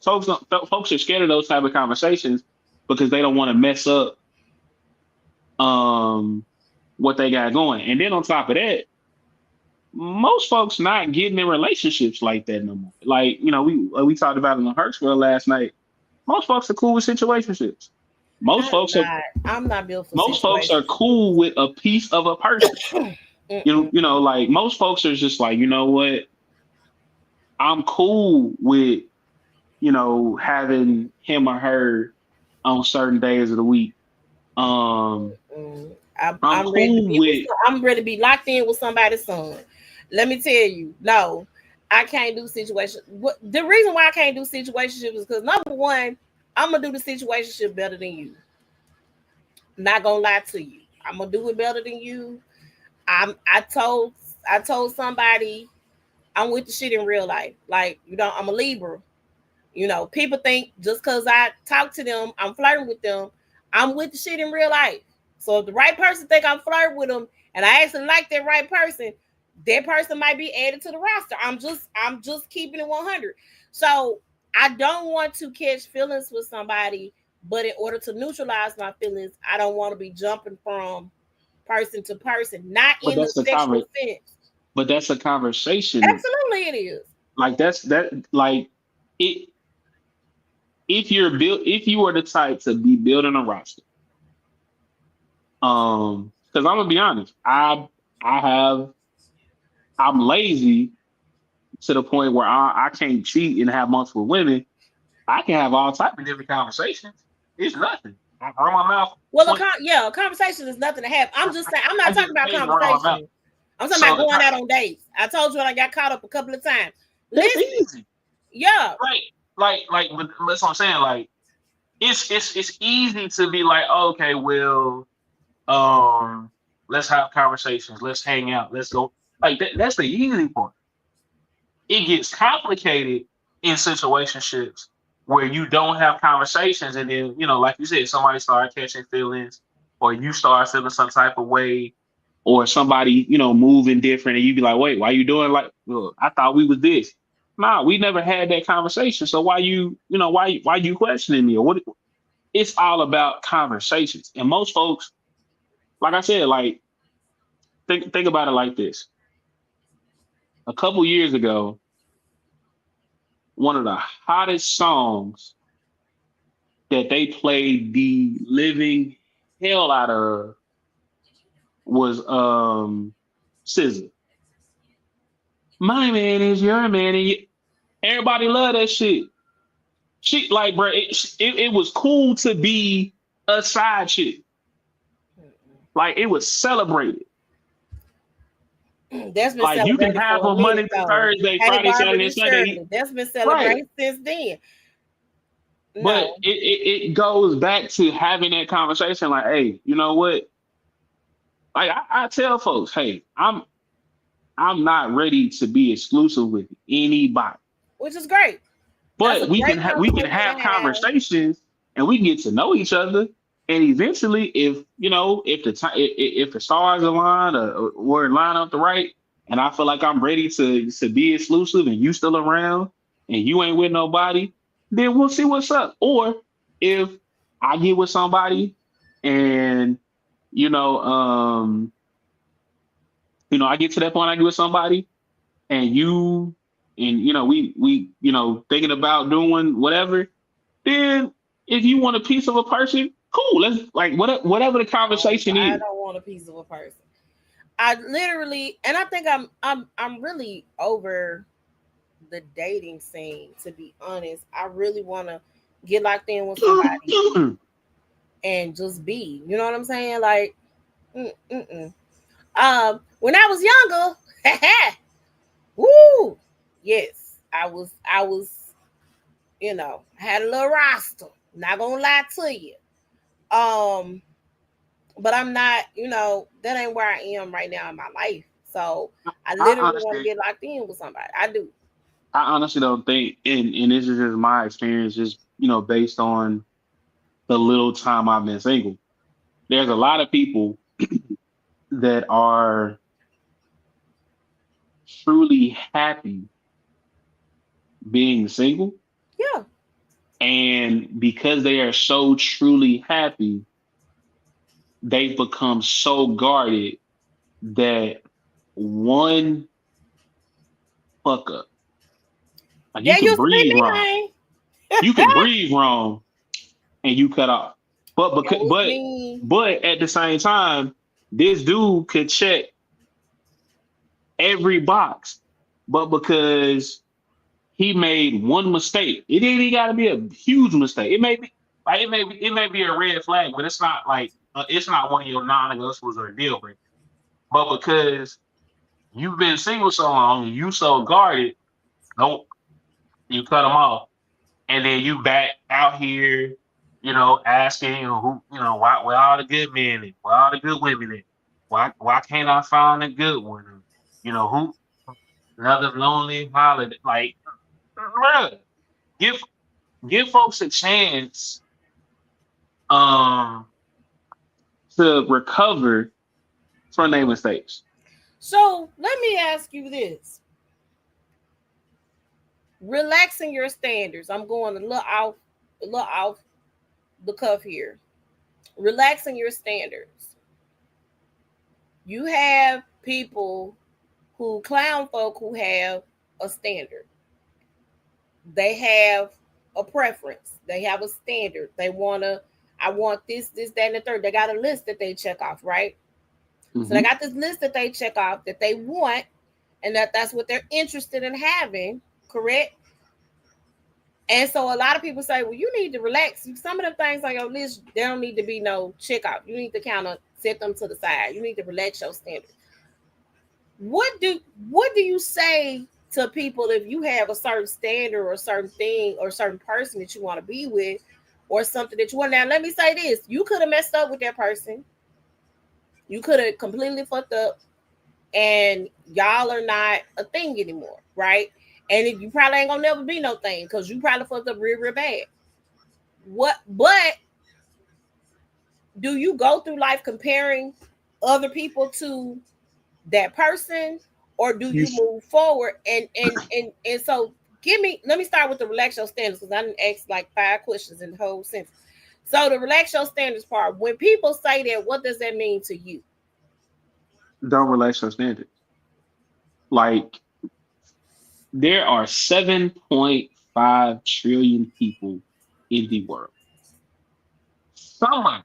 Folks are scared of those type of conversations because they don't want to mess up um what they got going. And then on top of that, most folks not getting in relationships like that no more. Like, we talked about it on Hertzville last night. Most folks are cool with situationships. Most I'm folks are not. I'm not built for most folks are situations. cool with a piece of a person. Mm-mm. Like most folks are just like, you know what? I'm cool with, having him or her on certain days of the week. Um, Mm. I'm I'm ready to cool be with. with, I'm ready to be locked in with somebody's son. Let me tell you, no, I can't do situation. What the reason why I can't do situationships is because number one, I'm gonna do the situationship better than you. Not gonna lie to you, I'm gonna do it better than you. I told somebody I'm with the shit in real life. Like I'm a Libra. People think just because I talk to them, I'm flirting with them. I'm with the shit in real life. So if the right person think I'm flirting with them, and I actually like that person might be added to the roster. I'm just keeping it 100. So I don't want to catch feelings with somebody, but in order to neutralize my feelings, I don't want to be jumping from person to person, not but in the that's a sexual sense. but that's a conversation. Absolutely, it is. Like like it. If you were the type to be building a roster, because I'm gonna be honest, I have I'm lazy to the point where I can't cheat and have multiple women. I can have all type of different conversations. It's nothing. I run my mouth. Well, 20, a conversation is nothing to have. I'm just saying, I'm I not talking get about paid to run my mouth. conversation. I'm talking So about going out on dates. I told you I got caught up a couple of times. that's Listen, easy. yeah, But that's what I'm saying. Like it's easy to be like, oh, okay, well, um, let's have conversations, let's hang out, let's go. Like that's the easy part. It gets complicated in situationships where you don't have conversations, and then like you said, somebody start catching feelings, or you start feeling some type of way, or somebody moving different, and you be like, wait, why you doing like? Well, I thought we was this. Nah, we never had that conversation. So why you questioning me or what? It's all about conversations, and most folks, like I said, like think about it like this. A couple years ago, one of the hottest songs that they played the living hell out of was SZA. My man is your man, and everybody love that shit. She like, bro, it was cool to be a side chick. Like it was celebrated. that's been Like you can celebrated have for a a minute Monday through though. Thursday, Hey, Friday, Barbara, Saturday, and this Sunday. Shirley, that's been Right. celebrated since then. But No, it goes back to having that conversation, like, hey, you know what? Like I tell folks, hey, I'm not ready to be exclusive with anybody. which is great. That's a But great we can conversation to have have. conversations and we can get to know each other. And eventually, if if the stars align or line up the right, and I feel like I'm ready to be exclusive, and you still around, and you ain't with nobody, then we'll see what's up. Or if I get with somebody, and you know, I get to that point, I get with somebody, and we thinking about doing whatever, then if you want a piece of a person, cool. Let's like whatever the conversation I is. don't want a piece of a person. I literally, and I think I'm really over the dating scene. To be honest, I really want to get locked in with somebody and just be. You know what I'm saying? Like, mm. When I was younger, woo, yes, I was, had a little roster. Not gonna lie to you. Um, but I'm not, that ain't where I am right now in my life. So I I literally want to honestly, get locked in with somebody. I do. I honestly don't think, and this is just my experience, just based on the little time I've been single. There's a lot of people that are truly happy being single, Yeah. and because they are so truly happy, they've become so guarded that one fuck up, like you That can used to be breathe me, wrong, man. you can breathe wrong, and you cut off. But That because was but me. but at the same time, this dude could check every box, but because he made one mistake, it ain't even got to be a huge mistake. It may be a red flag, but it's not one of your non-negotiables or a deal breaker. But because you've been single so long, and you so guarded, don't you cut them off, and then you back out here, asking who, why where all the good men and where all the good women at? Why can't I find a good one? And, who another lonely holiday? Like, bruh, give give folks a chance um to recover from their mistakes. So let me ask you this: relaxing your standards. I'm going a little off the cuff here. Relaxing your standards. You have people who clown folk who have a standard. They have a preference. They have a standard. I want this, that, and the third. They got a list that they check off, right? So they Hmm. got this list that they check off that they want, and that's what they're interested in having, correct? And so a lot of people say, well, you need to relax. Some of the things on your list, there don't need to be no check off. You need to kind of set them to the side. You need to relax your standards. What do what do you say to people if you have a certain standard or a certain thing or a certain person that you want to be with or something that you want? Now, let me say this: you could have messed up with that person. You could have completely fucked up, and y'all are not a thing anymore, right? And you probably ain't gonna never be no thing because you probably fucked up real, real bad. But do you go through life comparing other people to that person, or do You you sh- move forward? And so let me start with the relax your standards, because I didn't ask like 5 questions in the whole sentence. So the relax your standards part, when people say that, what does that mean to you? don't relax your standards. Like, there are 7.5 trillion people in the world. Someone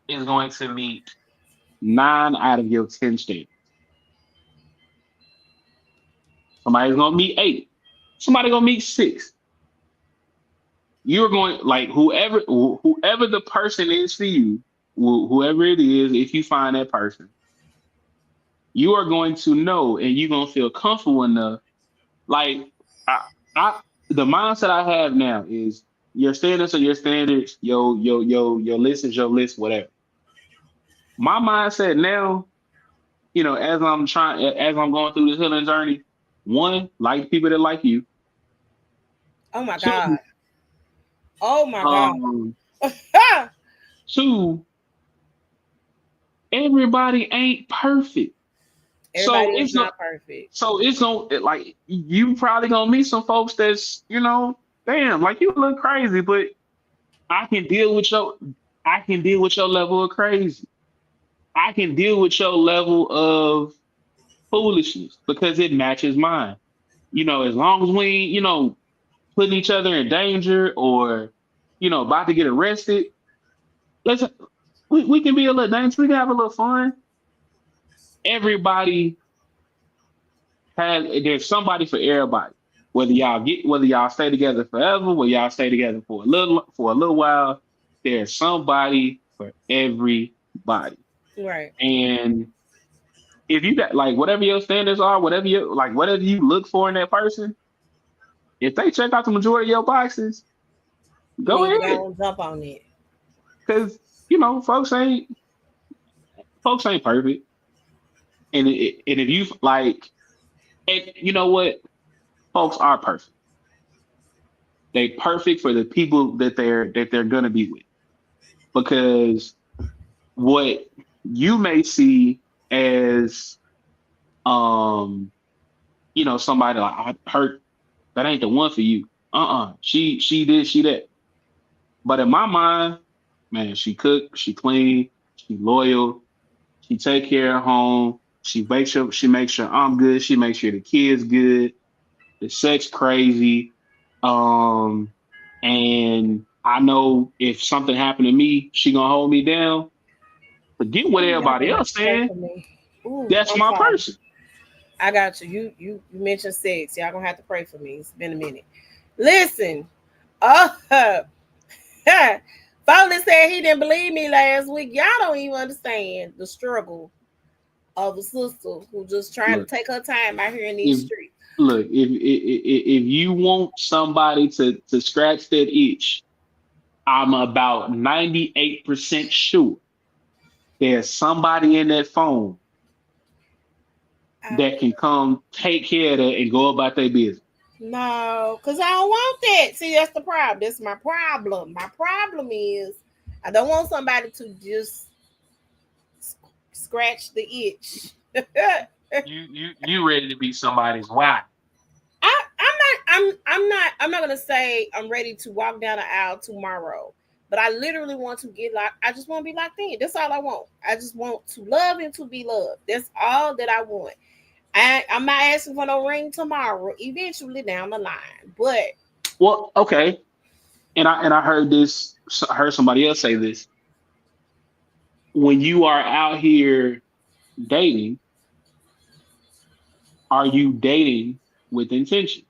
is going to meet 9 out of your 10 standards. Somebody's gonna meet 8. Somebody gonna meet 6. You're going, like, whoever the person is for you, whoever it is, if you find that person, you are going to know, and you're gonna feel comfortable enough. Like, I, I the mindset I have now is your standards are your standards, your list is your list, whatever. My mindset now, as I'm going through this healing journey, one, like people that like you. Oh my Two, god. Oh my god. um, two, everybody ain't perfect. So Everybody is it's not. not perfect. So it's gonna like you probably gonna meet some folks that's damn, like you look crazy, but I can deal with your I can deal with your level of crazy. I can deal with your level of foolishness because it matches mine. As long as we ain't, putting each other in danger or, about to get arrested, let's we can be a little dangerous. We can have a little fun. Everybody there's somebody for everybody. Whether y'all stay together forever, whether y'all stay together for a little while, there's somebody for everybody. Right. And if you got like whatever your standards are, whatever you look for in that person, if they check out the majority of your boxes, You go need to ahead. go and jump on it. Because folks ain't perfect. And if you like, and you know what, folks are perfect. They perfect for the people that they're gonna be with. Because what you may see as somebody like I hurt, that ain't the one for you. She did, she that. But in my mind, man, she cook, she clean, she loyal, she take care of home, she makes sure I'm good, she makes sure the kids good, the sex crazy. Um and I know if something happened to me, she gonna hold me down. Forget what Ooh, y'all everybody gonna have else to pray saying. for me. Ooh, That's I'm my sorry. person. I got you. You mentioned sex. Y'all gonna have to pray for me. It's been a minute. Listen. Oh, Foley said he didn't believe me last week. Y'all don't even understand the struggle of a sister who just trying to Look, take her time out here in these if streets. if you want somebody to scratch that itch, I'm about 98% sure there's somebody in that phone I, that can come take care of that and go about their business. no, because I don't want that. See, that's the problem. That's my problem. My problem is I don't want somebody to just scratch the itch. You ready to be somebody's wife? I'm not gonna say I'm ready to walk down the aisle tomorrow, but I literally want to get locked. I just want to be locked in. That's all I want. I just want to love and to be loved. That's all that I want. I'm not asking for no ring tomorrow. Eventually down the line, but Well, okay. And I heard somebody else say this. When you are out here dating, are you dating with intention?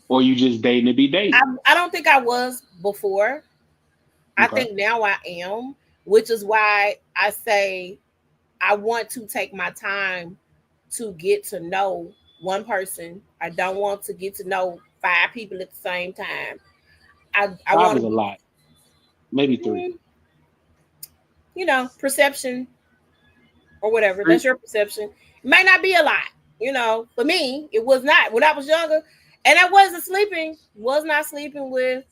Or you just dating to be I, dating? I don't think I was before. I Okay. think now I am, which is why I say I want to take my time to get to know one person. I don't want to get to know five people at the same time. I Five want is to a be, lot. Maybe three. perception or whatever. Three. That's your perception. It might not be a lot. For me, it was not when I was younger, and I wasn't sleeping. Was not sleeping with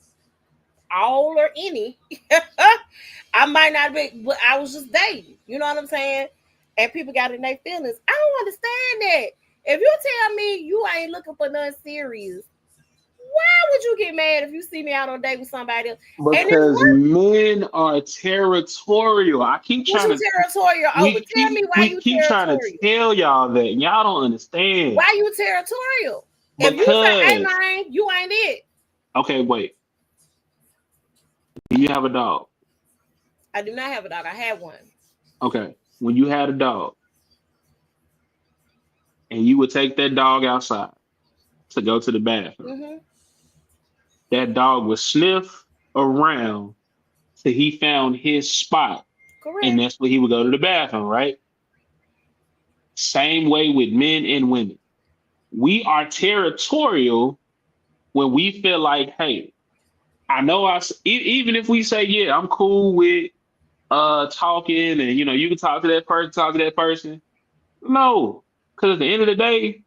all or any. I might not be, but I was just dating. You know what I'm saying? And people got in their feelings. I don't understand that. If you tell me you ain't looking for nothing serious, why would you get mad if you see me out on a date with somebody else? And it's Because worth men are territorial. I keep what trying you to territorial over. we Tell me keep why we you keep trying to territorial. tell y'all that and y'all don't understand. Why you territorial? If you say, "Hey Because man, you ain't it," okay, wait. Do you have a dog? I do not have a dog. I had one. Okay. When you had a dog and you would take that dog outside to go to the bathroom, Mm-hmm. that dog would sniff around till he found his spot, and Correct. that's where he would go to the bathroom, right? Same way with men and women. We are territorial when we feel like, hey, I know even if we say, yeah, I'm cool with talking and you can talk to that person. No, because at the end of the day,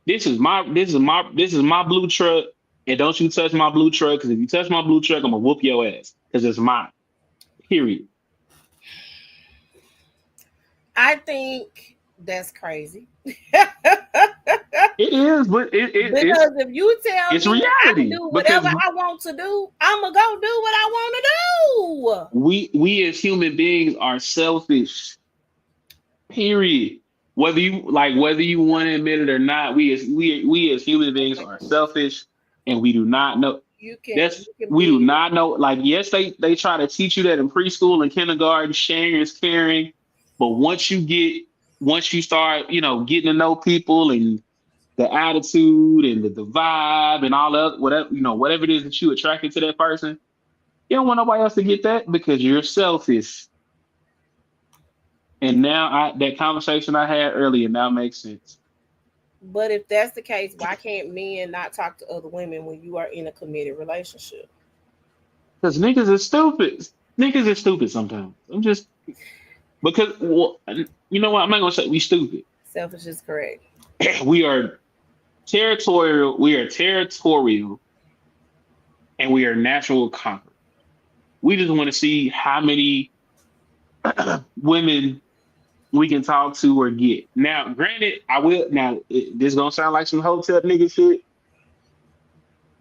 this is my blue truck, and don't you touch my blue truck, because if you touch my blue truck, I'm gonna whoop your ass because it's mine. Period. I think That's crazy. It is, but Because if you tell it's me I can reality do because whatever I want to do, I'm gonna go do what I want to do. we as human beings are selfish. Period. Whether you want to admit it or not, we as human beings are selfish, and we do not know. You That's can we do be not know. Like, yes, they try to teach you that in preschool and kindergarten, sharing is caring. But once you start, getting to know people and the attitude and the vibe and all that, whatever it is that you attracted to that person, you don't want nobody else to get that because you're selfish. And now that conversation I had earlier now makes sense. but if that's the case, why can't men not talk to other women when you are in a committed relationship? Because niggas is stupid. Niggas is stupid sometimes. I'm just because well, you know what? I'm not gonna say we stupid. Selfish is correct. We are territorial. We are territorial, and we are natural conquerors. We just want to see how many women we can talk to or get. Now, granted, I will. Now, this gonna sound like some hotel nigga shit.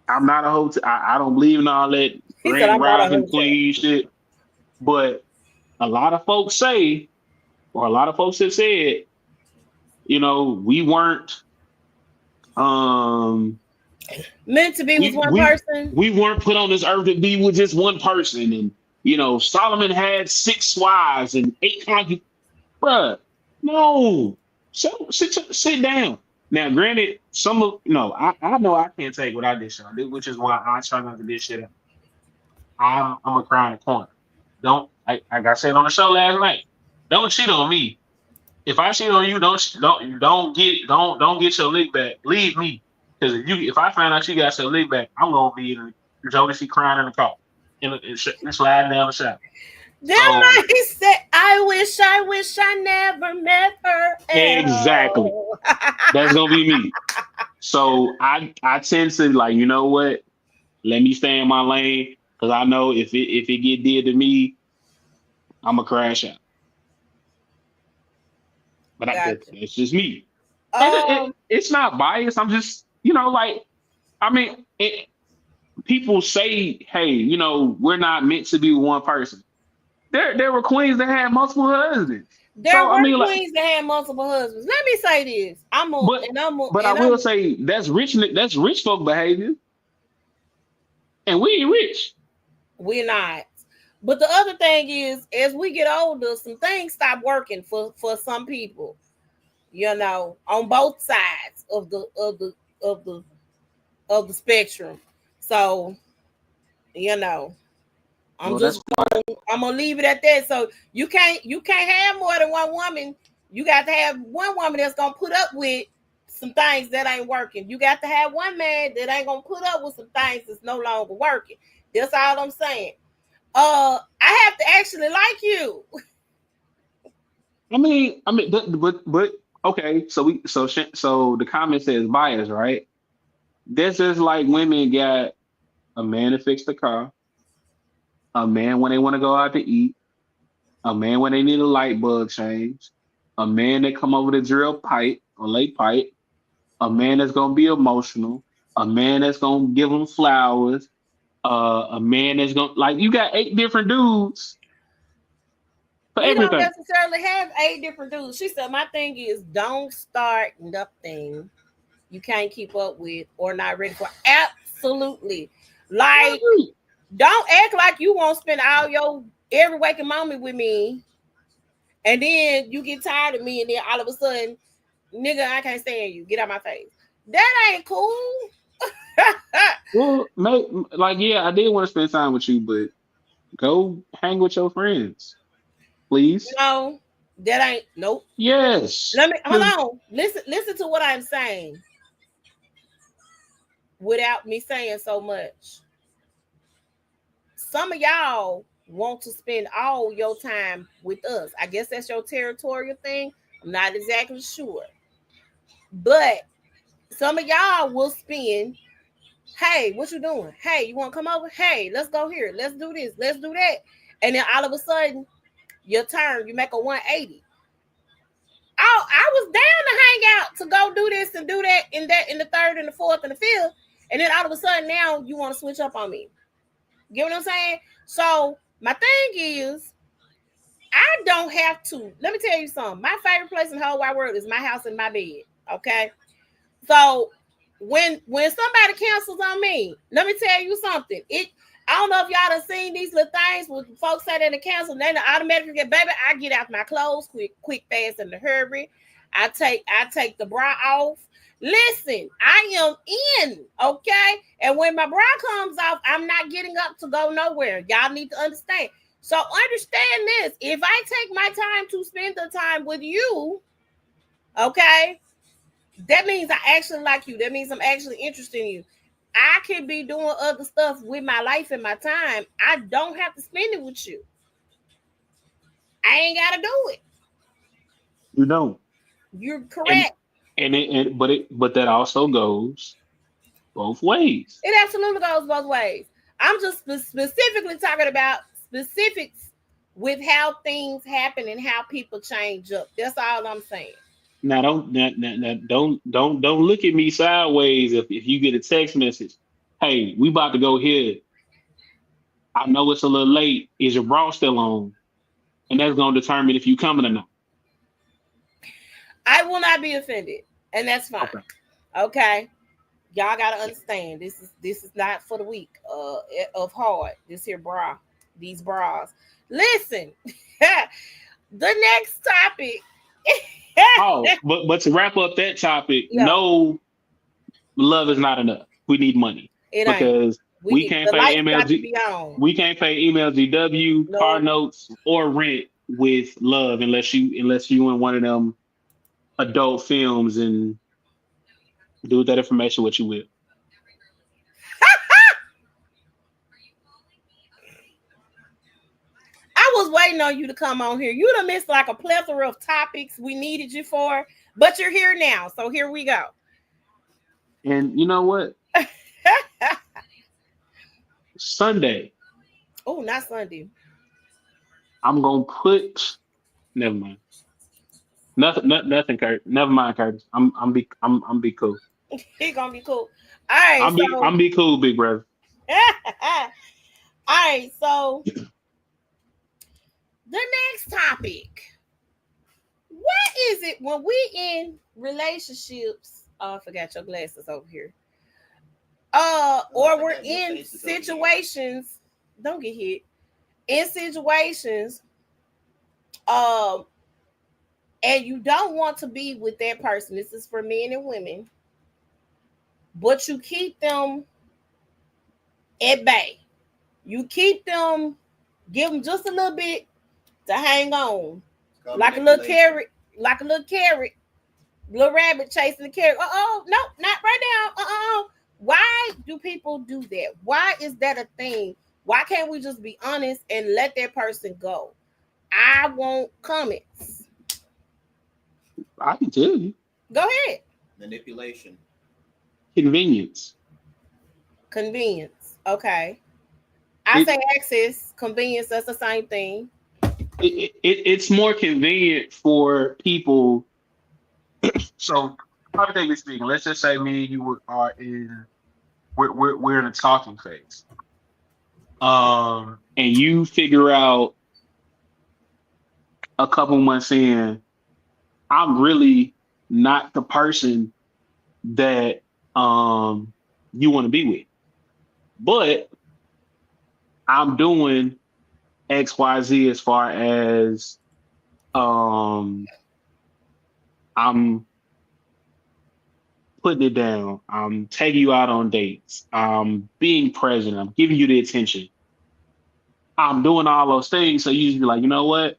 I'm not a hotel. I don't believe in all that He said grand I'm not a rising hotel. queen shit. But a lot of folks say, or a lot of folks have said, we weren't um Meant to be with we one we person. we weren't put on this earth to be with just one person. And Solomon had 6 wives and 8 concubines. Bruh, no. So sit down. Now, granted, some of I know I can't take what I did, Sean, which is why I try not to dish shit out. I'm a cry in the corner. Don't like I said on the show last night. Don't cheat on me. If I cheat on you, don't get your lick back. Leave me, because if I find out you got your lick back, I'm gonna be in Jodeci crying in the car, and sliding down the shaft. That So might say, I wish I never met her at exactly, all. that's gonna be me. So I tend to, like, you know what? Let me stay in my lane because I know if it get did to me, I'm gonna crash out. But Gotcha. it's just me. And Um, it's not biased. I'm just, like, I mean, people say, hey, we're not meant to be one person. There were queens that had multiple husbands. there So I were mean, like, queens that had multiple husbands. Let me say this. but I will say that's rich folk behavior, and we ain't rich. we're not. But the other thing is, as we get older, some things stop working for some people. On both sides of the of the spectrum. So, you know, I'm Well, just that's why. I'm gonna leave it at that. So you can't have more than one woman. You got to have one woman that's gonna put up with some things that ain't working. You got to have one man that ain't gonna put up with some things that's no longer working. That's all I'm saying. I have to actually like you. but okay. So the comment says bias, right? This is like women got a man to fix the car, a man when they want to go out to eat, a man when they need a light bulb change, a man that come over to drill pipe or lay pipe, a man that's gonna be emotional, a man that's gonna give them flowers, a man that's gonna, like, you got 8 different dudes for We don't everything. necessarily have 8 different dudes. She said, my thing is don't start nothing you can't keep up with or not ready for. Absolutely. I Like, agree. don't act like you won't spend all your every waking moment with me, and then you get tired of me, and then all of a sudden, nigga, I can't stand you. Get out my face. That ain't cool. Well, like, yeah, I did want to spend time with you, but go hang with your friends, please. no, that ain't nope. Yes, Let me hold 'cause on. Listen to what I'm saying without me saying so much. Some of y'all want to spend all your time with us. I guess that's your territorial thing. I'm not exactly sure. But some of y'all will spend, hey, what you doing? Hey, you want to come over? Hey, let's go here. Let's do this. Let's do that. And then all of a sudden, your turn, you make a 180. I was down to hang out to go do this and do that in the third and the fourth and the fifth, and then all of a sudden now you want to switch up on me. Get what I'm saying? So my thing is, I don't have to. Let me tell you something. My favorite place in the whole wide world is my house and my bed. Okay. So when somebody cancels on me, let me tell you something. I don't know if y'all done seen these little things when folks say they cancel, they automatically get, baby, I get out my clothes quick, fast, in a hurry. I take the bra off. Listen, I am in, okay? And when my bra comes off, I'm not getting up to go nowhere. Y'all need to understand. So understand this. If I take my time to spend the time with you, okay, that means I actually like you. That means I'm actually interested in you. I can be doing other stuff with my life and my time. I don't have to spend it with you. I ain't got to do it. You don't. You're correct. But that also goes both ways. It absolutely goes both ways. I'm just specifically talking about specifics with how things happen and how people change up. That's all I'm saying. Now don't look at me sideways if you get a text message. Hey, we about to go here. I know it's a little late. Is your bra still on? And that's gonna determine if you coming or not. I will not be offended, and that's fine. Okay. Y'all gotta understand this is not for the weak of heart. This here bra, these bras. Listen, the next topic. but to wrap up that topic, no, love is not enough. We need money because we can't pay MLG. We can't pay MLGW, car notes, or rent with love unless you in one of them adult films and do with that information what you will. I was waiting on you to come on here. You done missed like a plethora of topics we needed you for, but you're here now. So here we go. And you know what? Sunday. Oh, not Sunday. I'm gonna put. Never mind. Nothing, Kurt. Never mind, Curtis. I'm be cool. He gonna be cool. All right. I'm be cool, big brother. All right. So the next topic. What is it when we in relationships? Oh, I forgot your glasses over here. Or we're in situations. Don't get hit. In situations. And you don't want to be with that person. This is for men and women. But you keep them at bay. You keep them, give them just a little bit to hang on. Like a little carrot, little rabbit chasing the carrot. No, not right now. Why do people do that? Why is that a thing? Why can't we just be honest and let that person go? I want comments. I can tell you. Go ahead. Manipulation. Convenience. Okay. I say access, convenience, that's the same thing. It's more convenient for people. So, hypothetically speaking, let's just say me and you we're in a talking phase. And you figure out a couple months in, I'm really not the person that you want to be with. But I'm doing XYZ as far as I'm putting it down. I'm taking you out on dates. I'm being present. I'm giving you the attention. I'm doing all those things. So you just be like, you know what?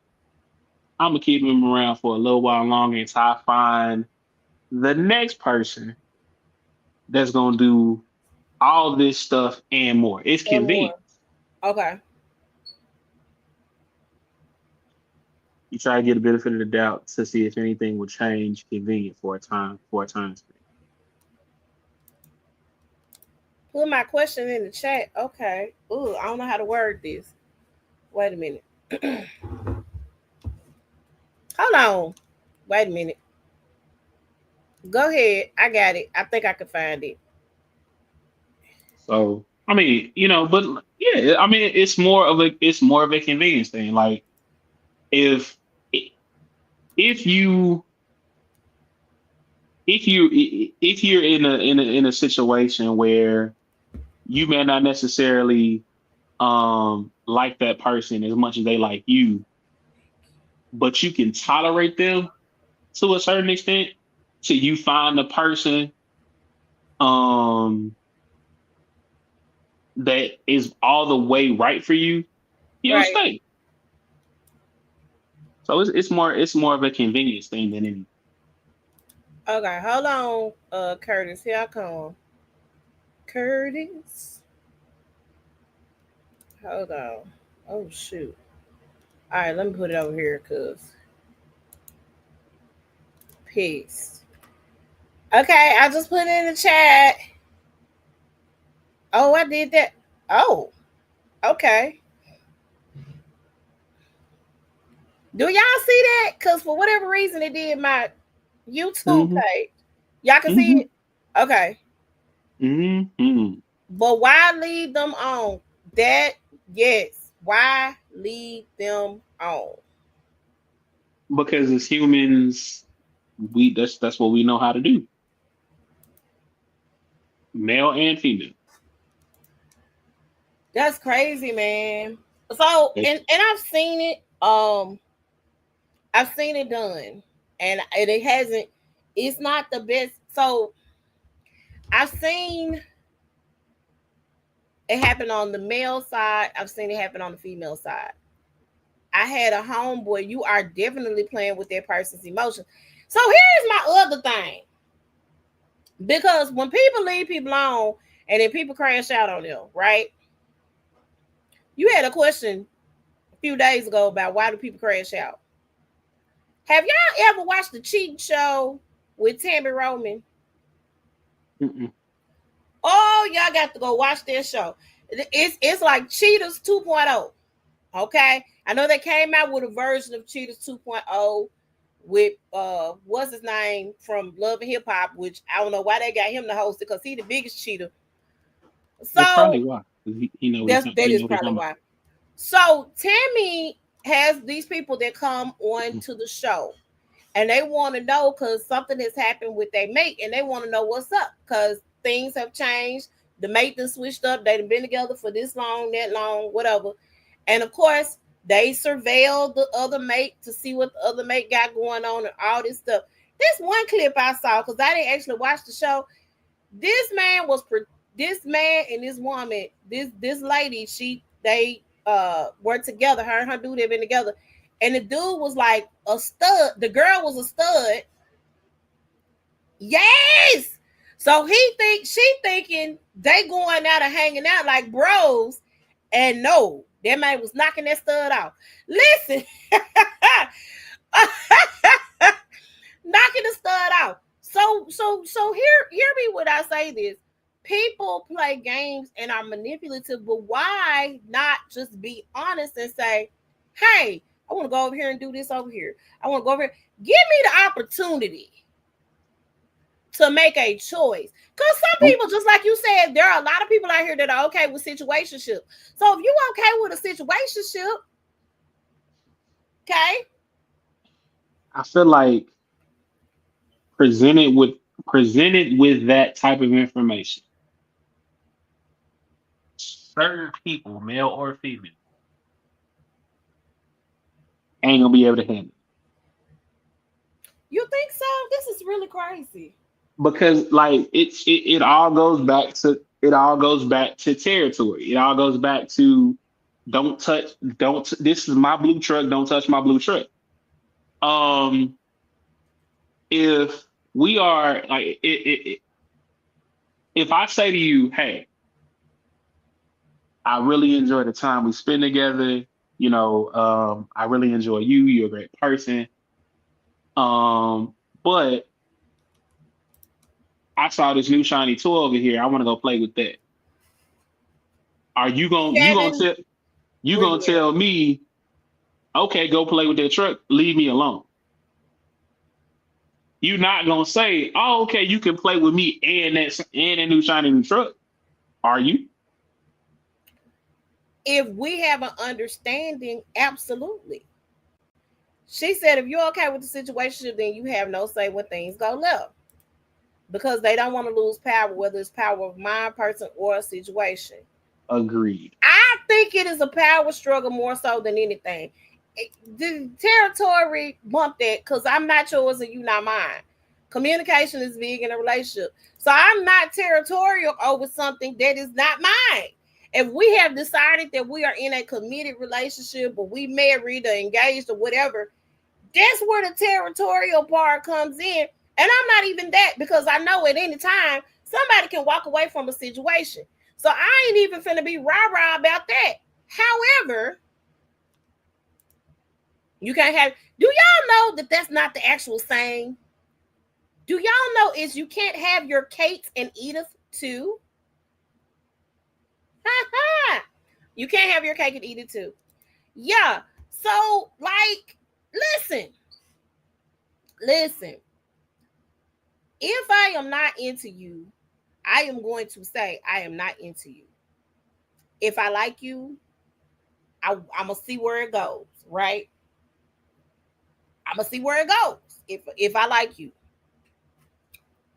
I'm gonna keep him around for a little while longer until I find the next person that's gonna do all this stuff and more. It's convenient. Okay. You try to get a benefit of the doubt to see if anything will change convenient for a time span. Put my question in the chat. Okay. Ooh, I don't know how to word this. Wait a minute. Hold on. Wait a minute. Go ahead. I got it. I think I can find it. So I mean, but yeah, I mean, it's more of a convenience thing. Like if if you if you're in a situation where you may not necessarily like that person as much as they like you, but you can tolerate them to a certain extent till you find the person um that is all the way right for you, you'll Right. stay. So it's more of a convenience thing than anything. Okay. Hold on, Curtis. Here I come. Curtis. Hold on. Oh shoot. All right. Let me put it over here, cause peace. Okay. I just put it in the chat. Oh, I did that. Oh. Okay. Do y'all see that? Cause for whatever reason, it did my YouTube Hmm. page. Y'all can see Hmm. it. Okay. Hmm. But why leave them on? That yes. Why leave them on? Because as humans, that's what we know how to do, male and female. That's crazy, man. So and I've seen it. I've seen it done, and it hasn't. It's not the best. So I've seen it happen on the male side. I've seen it happen on the female side. I had a homeboy. You are definitely playing with that person's emotions. So here's my other thing. Because when people leave people on and then people crash out on them, right? You had a question a few days ago about why do people crash out. Have y'all ever watched the cheating show with Tammy Roman? Mm-mm. Oh, y'all got to go watch that show. It's like Cheaters 2.0. Okay, I know they came out with a version of Cheaters 2.0 with what's his name from Love and Hip Hop, which I don't know why they got him to host it because he the biggest cheater. That's So probably why. He know what that he is know what he's probably talking why. So Tammy has these people that come on about. to the show and they want to know because something has happened with their mate and they want to know what's up because things have changed. The mate done switched up. They've been together for this long, that long, whatever. And of course, they surveilled the other mate to see what the other mate got going on and all this stuff. This one clip I saw because I didn't actually watch the show. This man was this man and this woman, this lady, they were together. Her and her dude had been together, and the dude was like a stud. The girl was a stud. Yes. So she thinking they going out and hanging out like bros, and no, that man was knocking that stud off. Listen, knocking the stud out. So hear me when I say this. People play games and are manipulative, but why not just be honest and say, "Hey, I want to go over here and do this over here. I want to go over here. Give me the opportunity to make a choice." Because some people, just like you said, there are a lot of people out here that are okay with situationship. So if you okay with a situationship, okay, I feel like presented with presented with that type of information, certain people, male or female, ain't gonna be able to handle it. you think so? This is really crazy. Because like it all goes back to territory. It all goes back to don't touch don't this is my blue truck, don't touch my blue truck. Um if we are like if I say to you, hey, I really enjoy the time we spend together, I really enjoy you, you're a great person. But I saw this new shiny toy over here. I want to go play with that. Are you going to you going to Kevin, tell you where going you to at? tell me, okay, go play with that truck, leave me alone. you not gonna say, "Oh, okay, you can play with me and that new shiny new truck." Are you? If we have an understanding, absolutely. She said, if you're okay with the situation, then you have no say when things go left because they don't want to lose power, whether it's power of mind, person, or a situation. Agreed. I think it is a power struggle more so than anything. The territory bump that because I'm not yours and you not mine. Communication is big in a relationship. So I'm not territorial over something that is not mine. If we have decided that we are in a committed relationship or we married or engaged or whatever, that's where the territorial part comes in. And I'm not even that because I know at any time somebody can walk away from a situation. So I ain't even finna be rah-rah about that. However, you can't have, do y'all know that that's not the actual saying? Do y'all know is you can't have your cake and eat it too? You can't have your cake and eat it too. Yeah. So, like, listen. If I am not into you, I am going to say I am not into you. If I like you, I'm gonna see where it goes, right? I'm gonna see where it goes. If I like you,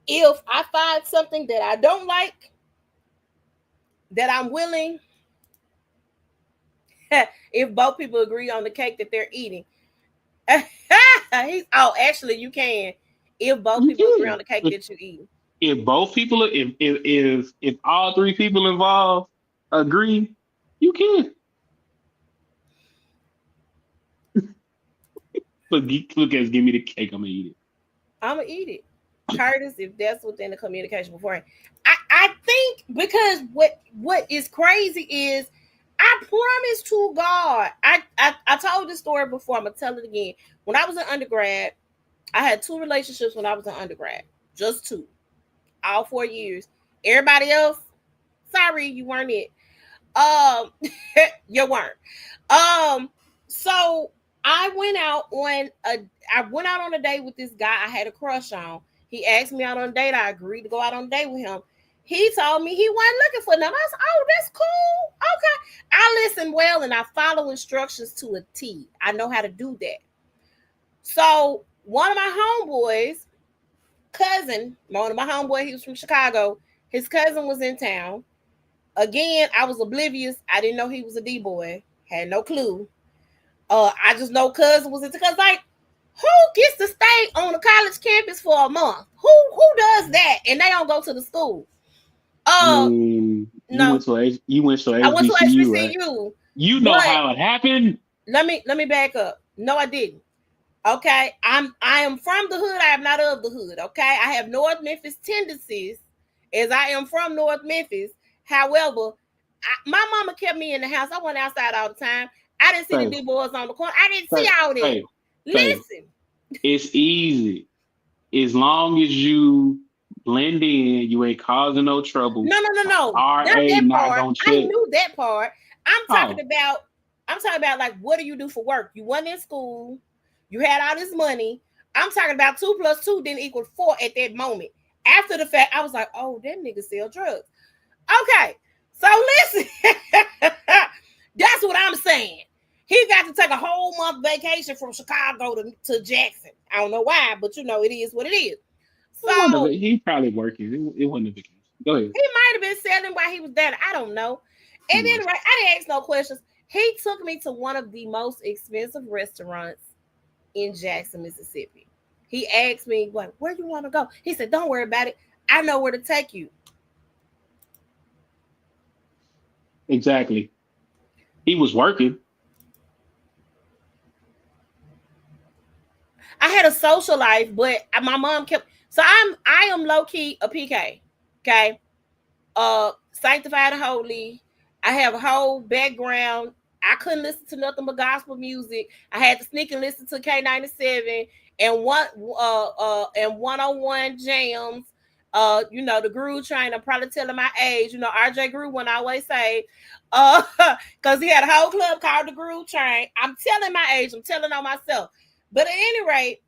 if I find something that I don't like, that I'm willing, if both people agree on the cake that they're eating, actually, you can. If both You people agree on can. the cake that you eat, If both people, if all three people involved agree, you can. Look at give me the cake. I'm gonna eat it. I'm gonna eat it. Curtis, if that's within the communication beforehand. I think because what is crazy is I promise to God. I told this story before. I'm gonna tell it again. When I was in undergrad, I had 2 relationships when I was in undergrad. Just 2. All 4 years. Everybody else, sorry, you weren't it. Um, you weren't. So I went out on a date with this guy I had a crush on. He asked me out on a date. I agreed to go out on a date with him. He told me he wasn't looking for nothing. I said, "Oh, that's cool. Okay." I listen well and I follow instructions to a T. I know how to do that. So one of my homeboys, one of my homeboys, he was from Chicago. His cousin was in town. Again, I was oblivious. I didn't know he was a D boy. Had no clue. I just know cousin was into, because like, who gets to stay on the college campus for a month? Who does that? And they don't go to the school. I mean, No, you went to I went to HBCU, right? HBCU. You know But how it happened. let me back up. No, I didn't. Okay, I am from the hood. I am not of the hood. Okay, I have North Memphis tendencies, as I am from North Memphis. However, my mama kept me in the house. I went outside all the time. I didn't see the D boys on the corner. I didn't see all that. Listen, it's easy as long as you blend in. You ain't causing no trouble. No. RA that not part. gonna check. I knew that part. I'm talking about like, what do you do for work? You wasn't in school. You had all this money. I'm talking about 2 + 2 didn't equal 4 at that moment. After the fact, I was like, oh, that nigga sell drugs. Okay, so listen, that's what I'm saying. He got to take a whole month vacation from Chicago to Jackson. I don't know why, but it is what it is. So he probably working. It wasn't a vacation. Go ahead. He might have been selling while he was there. I don't know. And then I didn't ask no questions. He took me to one of the most expensive restaurants in Jackson, Mississippi. He asked me, "What? Where you want to go?" He said, "Don't worry about it. I know where to take you." Exactly. He was working. I had a social life, but my mom kept. So I am low key a PK. Okay, sanctified and holy. I have a whole background. I couldn't listen to nothing but gospel music. I had to sneak and listen to K97 and 101 jams. The Groove Train. I'm probably telling my age. RJ Groove when I always say, because he had a whole club called the Groove Train. I'm telling my age. I'm telling on myself. But at any rate,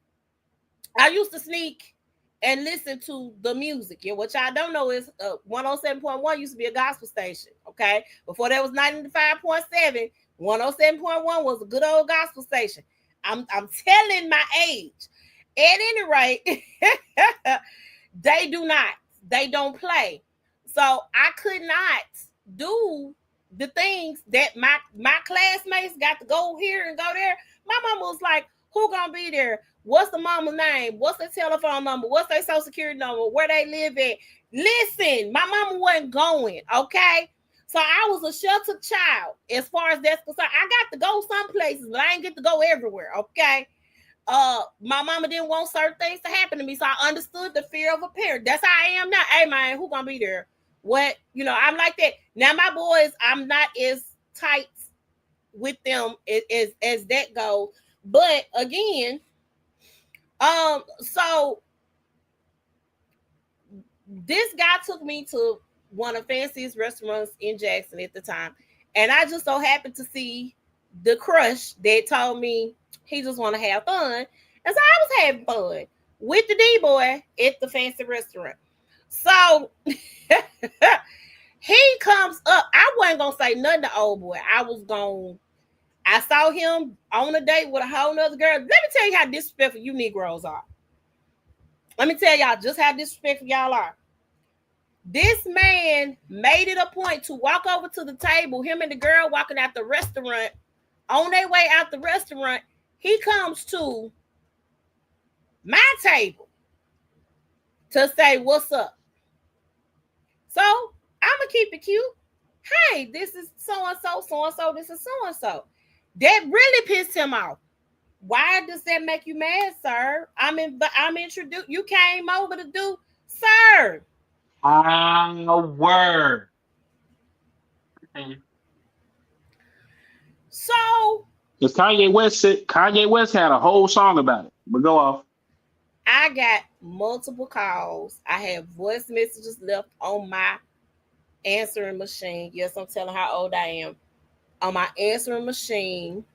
I used to sneak and listen to the music. Yeah, what y'all don't know is 107.1 used to be a gospel station. Okay, before there was 95.7, 107.1 was a good old gospel station. I'm telling my age. At any rate, they do not. They don't play. So I could not do the things that my classmates got to go here and go there. My mama was like, who gonna be there? What's the mama's name? What's their telephone number? What's their social security number? Where they live at? Listen, my mama wasn't going, okay? So I was a sheltered child as far as that's concerned. I got to go some places, but I ain't get to go everywhere, okay? My mama didn't want certain things to happen to me, so I understood the fear of a parent. That's how I am now. Hey man, who gonna be there? What, I'm like that. Now my boys, I'm not as tight with them as that goes. But again, so this guy took me to one of the fanciest restaurants in Jackson at the time, and I just so happened to see the crush that told me he just want to have fun, and so I was having fun with the D boy at the fancy restaurant. So he comes up. I wasn't gonna say nothing to old boy. I saw him on a date with a whole nother girl. Let me tell you how disrespectful you Negroes are. Let me tell y'all just how disrespectful y'all are. This man made it a point to walk over to the table. Him and the girl walking out the restaurant. On their way out the restaurant, he comes to my table to say, what's up? So I'm going to keep it cute. Hey, this is so-and-so, so-and-so, this is so-and-so. That really pissed him off. Why does that make you mad, sir? I'm introduced. You came over to do, sir. Word. So, because Kanye West had a whole song about it. But go off. I got multiple calls. I have voice messages left on my answering machine. Yes, I'm telling how old I am. On my answering machine,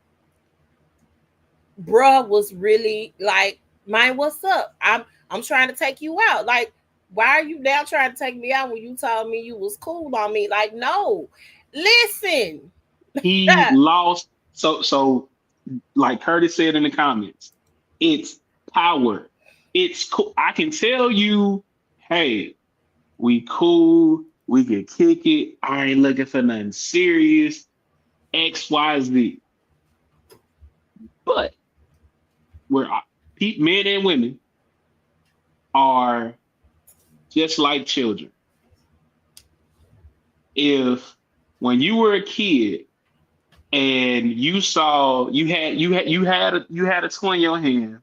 bruh was really like, man, what's up? I'm trying to take you out. Like, why are you now trying to take me out when you told me you was cool on me? Like, no. Listen. He lost. So like Curtis said in the comments, it's power. It's cool. I can tell you, hey, we cool. We can kick it. I ain't looking for nothing serious. XYZ. But where men and women are just like children. If when you were a kid and you saw you had a toy in your hand,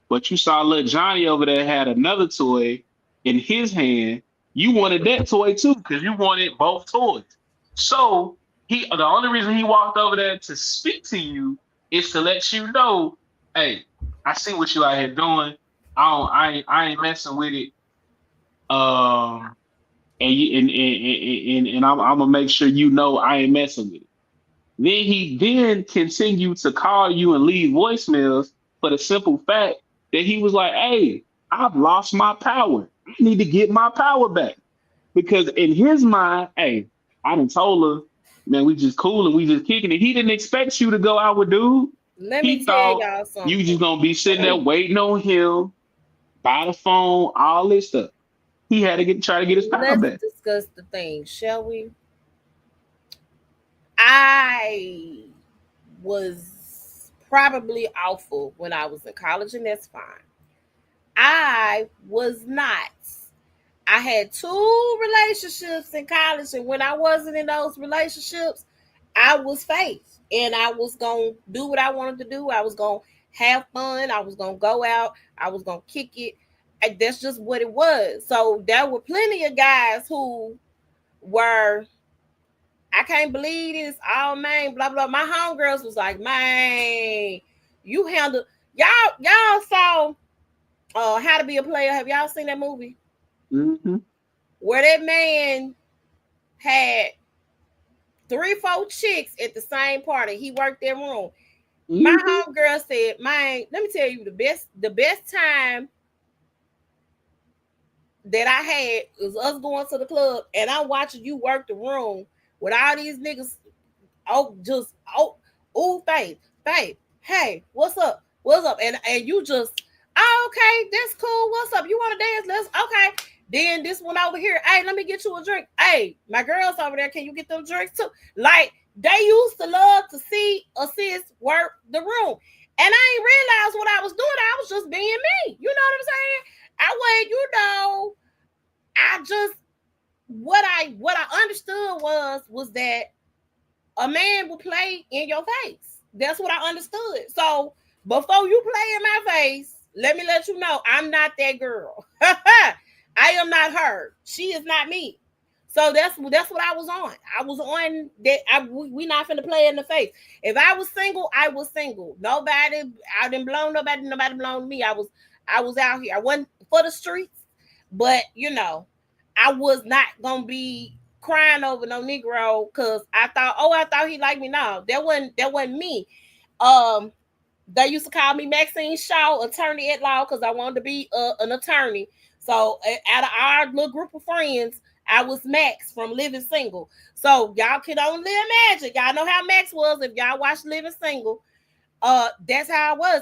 but you saw little Johnny over there had another toy in his hand, you wanted that toy too because you wanted both toys. So the only reason he walked over there to speak to you is to let you know, hey, I see what you out here doing. I ain't messing with it. And I'm gonna make sure you know I ain't messing with it. Then he continued to call you and leave voicemails for the simple fact that he was like, hey, I've lost my power. I need to get my power back. Because in his mind, hey, I done told her, man, we just cool and we just kicking it. He didn't expect you to go out with dude. Let He me tell thought y'all something. you just gonna be sitting there waiting on him, by the phone, all this stuff. He had to try to get his power back. Let's discuss the thing, shall we? I was probably awful when I was in college, and that's fine. I was not. I had 2 relationships in college, and when I wasn't in those relationships, I was fake. And I was going to do what I wanted to do. I was going to have fun. I was going to go out. I was going to kick it. And that's just what it was. So there were plenty of guys who were, I can't believe this. Oh, man, blah, blah. My homegirls was like, man, you handle. Y'all saw How to Be a Player. Have y'all seen that movie? Mm-hmm. Where that man had 3-4 chicks at the same party. He worked that room. My homegirl said, "Man, let me tell you the best time that I had was us going to the club and I'm watching you work the room with all these niggas. Babe, hey, what's up? What's up? And you just, oh, okay, that's cool. What's up? You want to dance? Let's okay." Then this one over here, hey, let me get you a drink. Hey, my girls over there, can you get them drinks too? Like they used to love to see a sis work the room. And I ain't realized what I was doing. I was just being me. You know what I'm saying? I went, I just what I understood was that a man will play in your face. That's what I understood. So before you play in my face, let me let you know I'm not that girl. I am not her. She is not me. So that's what I was on. I was on that. We not finna play in the face. If I was single, I was single. Nobody, I didn't blown nobody. Nobody blown me. I was out here. I wasn't for the streets, but I was not gonna be crying over no Negro because I thought he liked me. No, that wasn't me. They used to call me Maxine Shaw, attorney at law, because I wanted to be an attorney. So out of our little group of friends, I was Max from Living Single. So y'all can only imagine. Y'all know how Max was if y'all watched Living Single. That's how I was.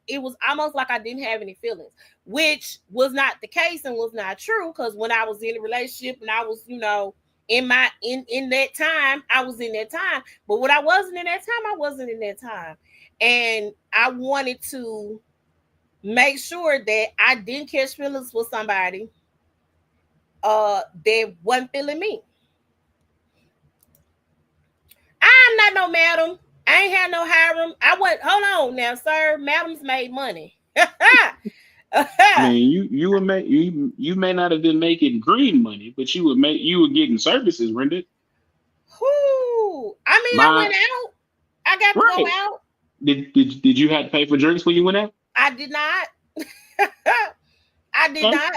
It was almost like I didn't have any feelings, which was not the case and was not true, because when I was in a relationship and I was, in that time, I was in that time. But when I wasn't in that time, I wasn't in that time. And I wanted to make sure that I didn't catch feelings with somebody that wasn't feeling me. I'm not no madam. I ain't had no harem. Hold on now, sir. Madams made money. I mean, you may not have been making green money, but you were getting services rendered. I mean, I went out. I got to go out. Did you have to pay for drinks when you went out? I did not. I did not.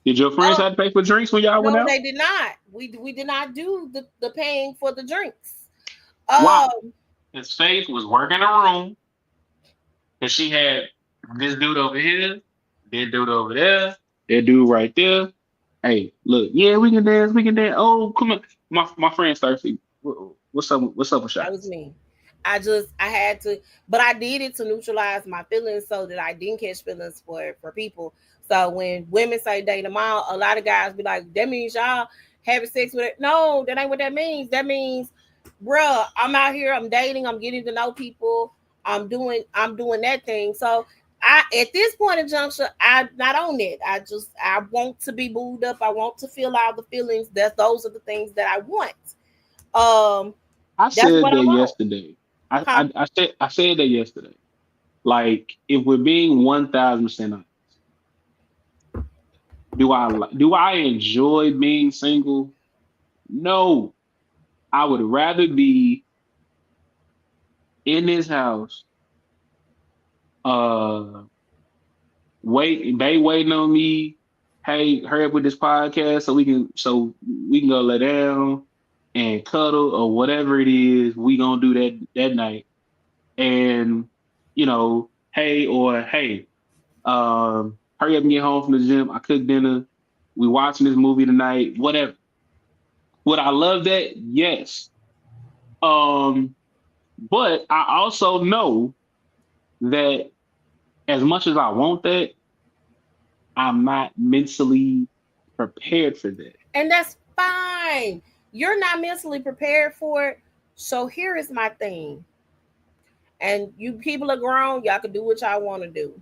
Did your friends have to pay for drinks when y'all went out? No, they did not. We did not do the paying for the drinks. Wow. His Faith was working a room, and she had this dude over here, that dude over there, that dude right there. Hey, look, yeah, we can dance. Oh, come on, my friend's thirsty. What's up? What's up with y'all? That was me. I had to, but I did it to neutralize my feelings so that I didn't catch feelings for people. So when women say date them out, a lot of guys be like, that means y'all having sex with it. No, that ain't what that means. That means, bruh, I'm out here, I'm dating, I'm getting to know people, I'm doing that thing. So at this point in juncture, I'm not on it. I want to be moved up. I want to feel all the feelings. Those are the things that I want. I said that yesterday. I said that yesterday. Like, if we're being 1,000% honest, do I enjoy being single? No. I would rather be in this house, waiting on me. Hey, hurry up with this podcast so we can go lay down and cuddle or whatever it is we gonna do that night. And hey, hurry up and get home from the gym. I cooked dinner. We watching this movie tonight. Whatever. Would I love that? Yes. But I also know that as much as I want that, I'm not mentally prepared for that. And that's fine. You're not mentally prepared for it. So here is my thing. And you people are grown, y'all can do what y'all want to do.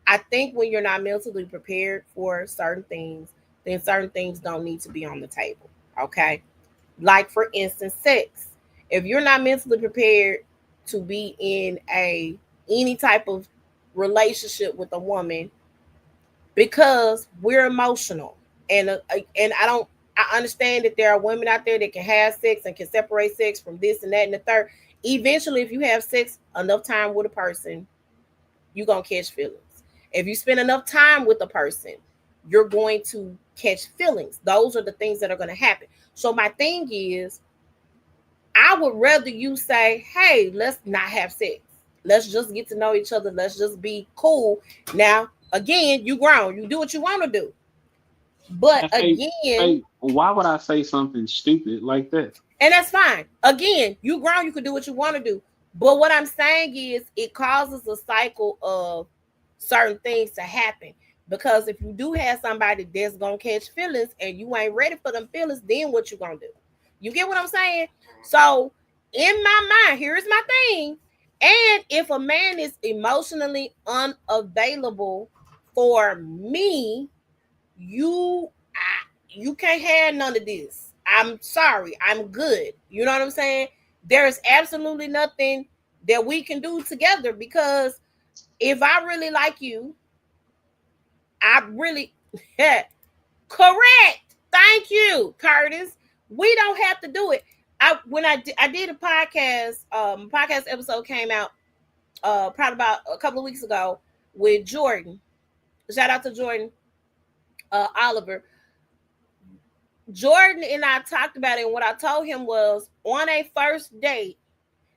I think when you're not mentally prepared for certain things, then certain things don't need to be on the table. Okay? Like, for instance, sex. If you're not mentally prepared to be in any type of relationship with a woman, because we're emotional, and I understand that there are women out there that can have sex and can separate sex from this and that and the third. Eventually, if you have sex enough time with a person, you're gonna catch feelings. If you spend enough time with a person, you're going to catch feelings. Those are the things that are going to happen. So my thing is, I would rather you say, hey, let's not have sex. Let's just get to know each other. Let's just be cool. Now, again, you grown. You do what you want to do. But And again, why would I say something stupid like that? and that's fine. Again, you grown. You can do what you want to do. But what I'm saying is it causes a cycle of certain things to happen. Because if you do have somebody that's going to catch feelings and you ain't ready for them feelings, then what you going to do? You get what I'm saying? So in my mind, here's my thing. And if a man is emotionally unavailable for me, you you can't have none of this. I'm sorry. I'm good. You know what I'm saying? There is absolutely nothing that we can do together because if I really like you, I really correct. Thank you, Curtis. We don't have to do it. I did a podcast, podcast episode came out probably about a couple of weeks ago with Jordan. Shout out to Jordan Oliver. Jordan and I talked about it, and what I told him was on a first date,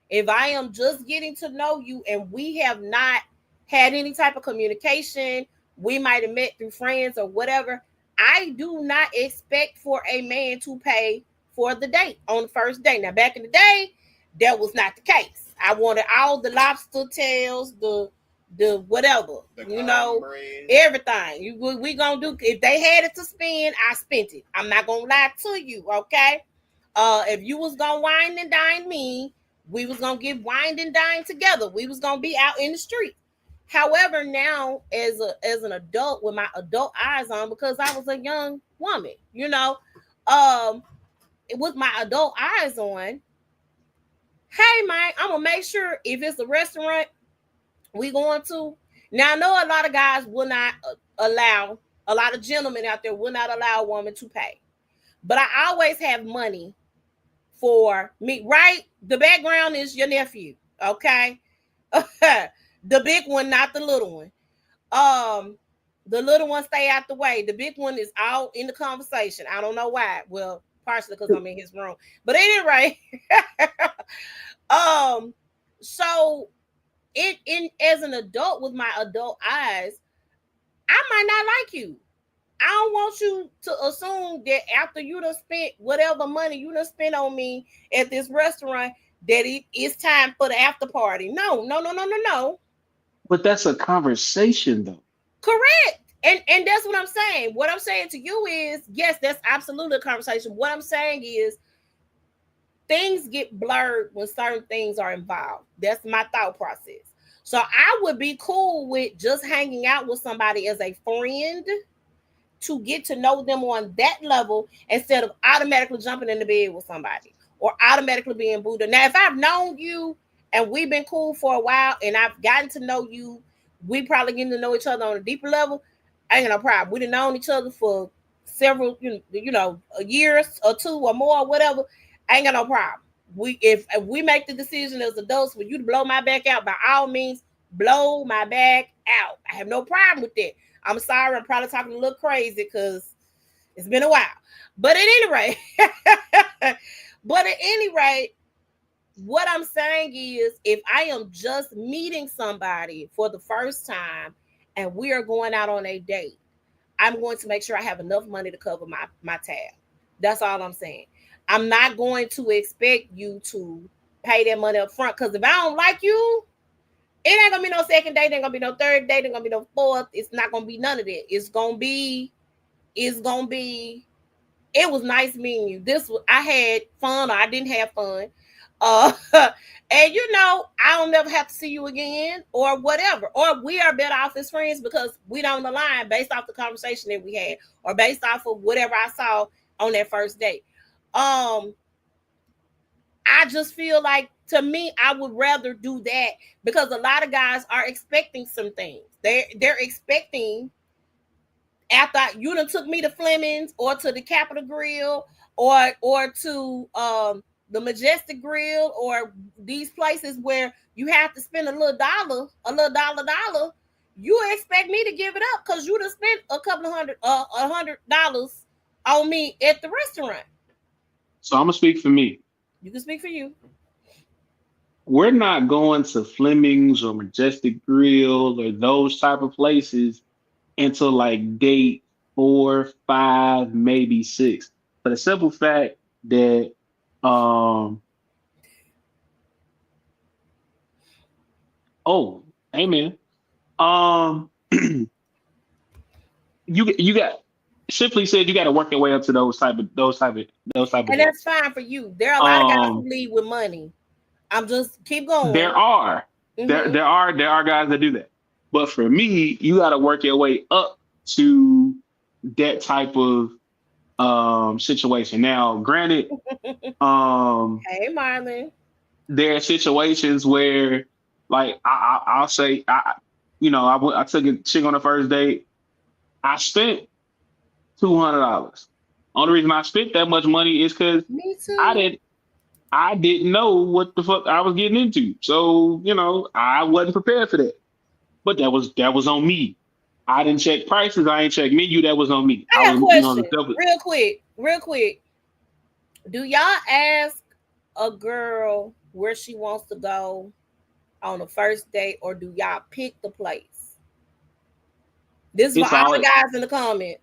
if I am just getting to know you and we have not had any type of communication, we might have met through friends or whatever. I do not expect for a man to pay for the date on the first date. Now, back in the day, that was not the case. I wanted all the lobster tails, the whatever, you know, everything. We gonna do. If they had it to spend, I spent it. I'm not gonna lie to you, okay? If you was gonna wine and dine me, we was gonna get wine and dine together. We was gonna be out in the street. However, now as an adult with my adult eyes on, because I was a young woman, you know, um, with my adult eyes on, hey man, I'm gonna make sure if it's a restaurant we going to. Now I know a lot of guys will not allow, a lot of gentlemen out there will not allow a woman to pay, but I always have money for me, right? The background is your nephew, okay? The big one, not the little one. The little one stay out the way. The big one is out in the conversation. I don't know why. Well, partially because I'm in his room. But anyway, so it in as an adult with my adult eyes, I might not like you. I don't want you to assume that after you done spent whatever money you done spent on me at this restaurant, that it is time for the after party. No, no, no, no, no, no. But that's a conversation, though. Correct. And that's what I'm saying. What I'm saying to you is, yes, that's absolutely a conversation. What I'm saying is things get blurred when certain things are involved. That's my thought process. So I would be cool with just hanging out with somebody as a friend to get to know them on that level instead of automatically jumping in the bed with somebody or automatically being Buddha. Now, if I've known you and we've been cool for a while and I've gotten to know you, we probably getting to know each other on a deeper level. I ain't got no problem. We've known each other for several, a year or two or more, or whatever. I ain't got no problem. If we make the decision as adults for you to blow my back out, by all means, blow my back out. I have no problem with that. I'm sorry, I'm probably talking a little crazy because it's been a while. But at any rate, what I'm saying is if I am just meeting somebody for the first time and we are going out on a date, I'm going to make sure I have enough money to cover my tab. That's all I'm saying. I'm not going to expect you to pay that money up front because if I don't like you, it ain't gonna be no second date, ain't gonna be no third date, ain't gonna be no fourth. It's not gonna be none of that. It was nice meeting you. I had fun or I didn't have fun. And I don't never have to see you again or whatever. Or we are better off as friends because we don't align based off the conversation that we had or based off of whatever I saw on that first date. I just feel like, to me, I would rather do that because a lot of guys are expecting some things. They're expecting, after you done took me to Fleming's or to the Capitol Grill or to the Majestic Grill or these places where you have to spend a little dollar, you expect me to give it up because you done spent a couple of $100 on me at the restaurant. So I'm gonna speak for me. You can speak for you. We're not going to Fleming's or Majestic Grill or those type of places until like date 4, 5, maybe 6. For the simple fact that um oh, amen. Um you got simply said you got to work your way up to those type of And that's dates. fine for you. There are a lot of guys who Um lead with money. I'm just keep going. there are there Hmm. there are there are guys that do that. But for me, you got to work your way up to that type of situation. Now, granted, um Hey, Marlon. there are situations where like I'll say I took a chick on the first date. I spent $200. Only reason I spent that much money is because Me I too. didn't I didn't know what the fuck I was getting into. So, I wasn't prepared for that. But that was on me. I didn't check prices. I ain't check menu. That was on me. I I got a was, question, the stuff. real quick. Do y'all ask a girl where she wants to go on the first date, or do y'all pick the place? This is for It's all all. the guys in the comment.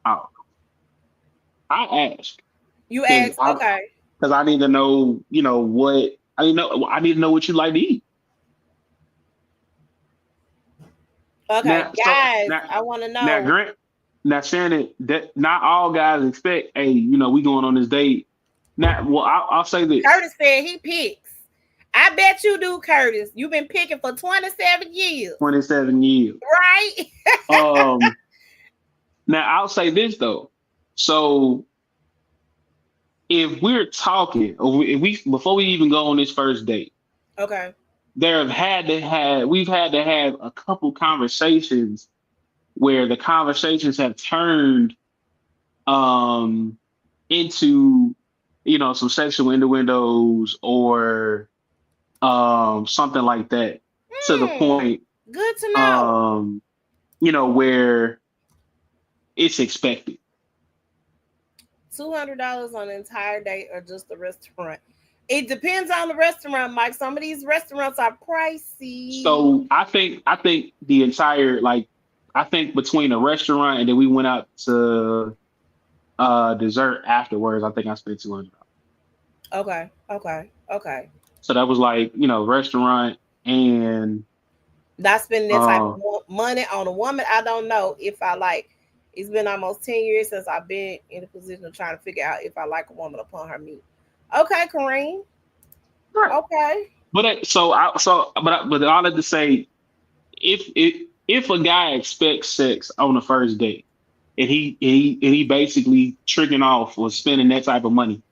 I, I ask You because ask, okay, I need to know. What I need to know. I need to know what you like to eat. okay, Now, so guys. now, I want to now, know. Grant. Now, Shannon, that not all guys expect. Hey, we going on this date. Now, well, I'll say this. Curtis said he picks. I bet you do, Curtis. You've been picking for 27 years, 27 years. right? Um. Now, I'll say this though. So, if we're talking, or if we before we even go on this first date, Okay. we've had to have a couple conversations where the conversations have turned um into some sexual innuendos or something like that, to the Hmm. point Good to know. um where it's expected. $200 on an entire date or just the restaurant? It depends on the restaurant, Mike. Some of these restaurants are pricey. So I think the entire, like, I think between a restaurant and then we went out to dessert afterwards, I think I spent $200. Okay. Okay. Okay. So that was like, restaurant and Not spending that type of uh money on a woman. I don't know if I like. It's been almost 10 years since I've been in a position of trying to figure out if I like a woman upon her meat. Okay, Kareem. right. Okay. But all that to say, if a guy expects sex on the first date and he basically tricking off or spending that type of money,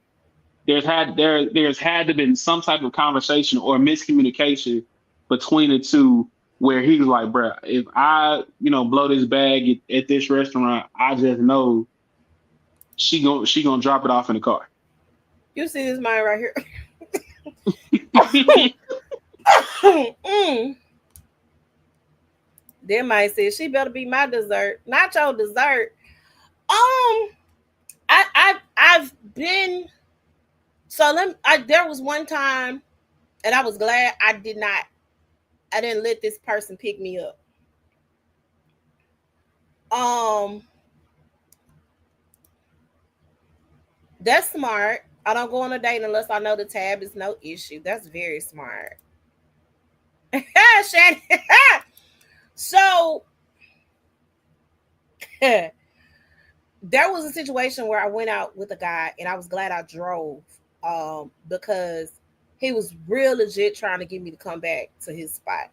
there's had to been some type of conversation or miscommunication between the two, where he was like, bruh, if I blow this bag at this restaurant, I just know she gonna drop it off in the car. You see this mine right here. Mm. Then might say she better be my dessert, not your dessert. I've been so there was one time, and I was glad I didn't let this person pick me up. Um, that's smart. I don't go on a date unless I know the tab is no issue. That's very smart. Shannon. So there was a situation where I went out with a guy and I was glad I drove because he was real legit trying to get me to come back to his spot.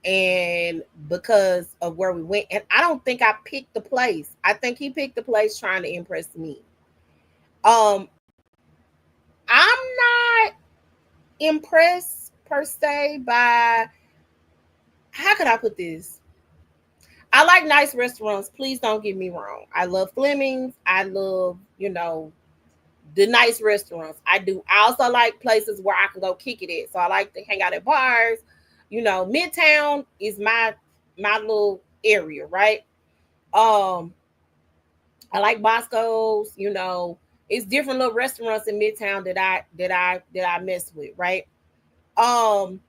And because of where we went, and I don't think I picked the place. I think he picked the place trying to impress me. Um I'm not impressed per se by, how could I put this? I like nice restaurants. Please don't get me wrong. I love Fleming's. I love, the nice restaurants. I do. I also like places where I can go kick it at. So I like to hang out at bars. Midtown is my little area, right? I like Bosco's, It's different little restaurants in Midtown that I mess with, right? Um,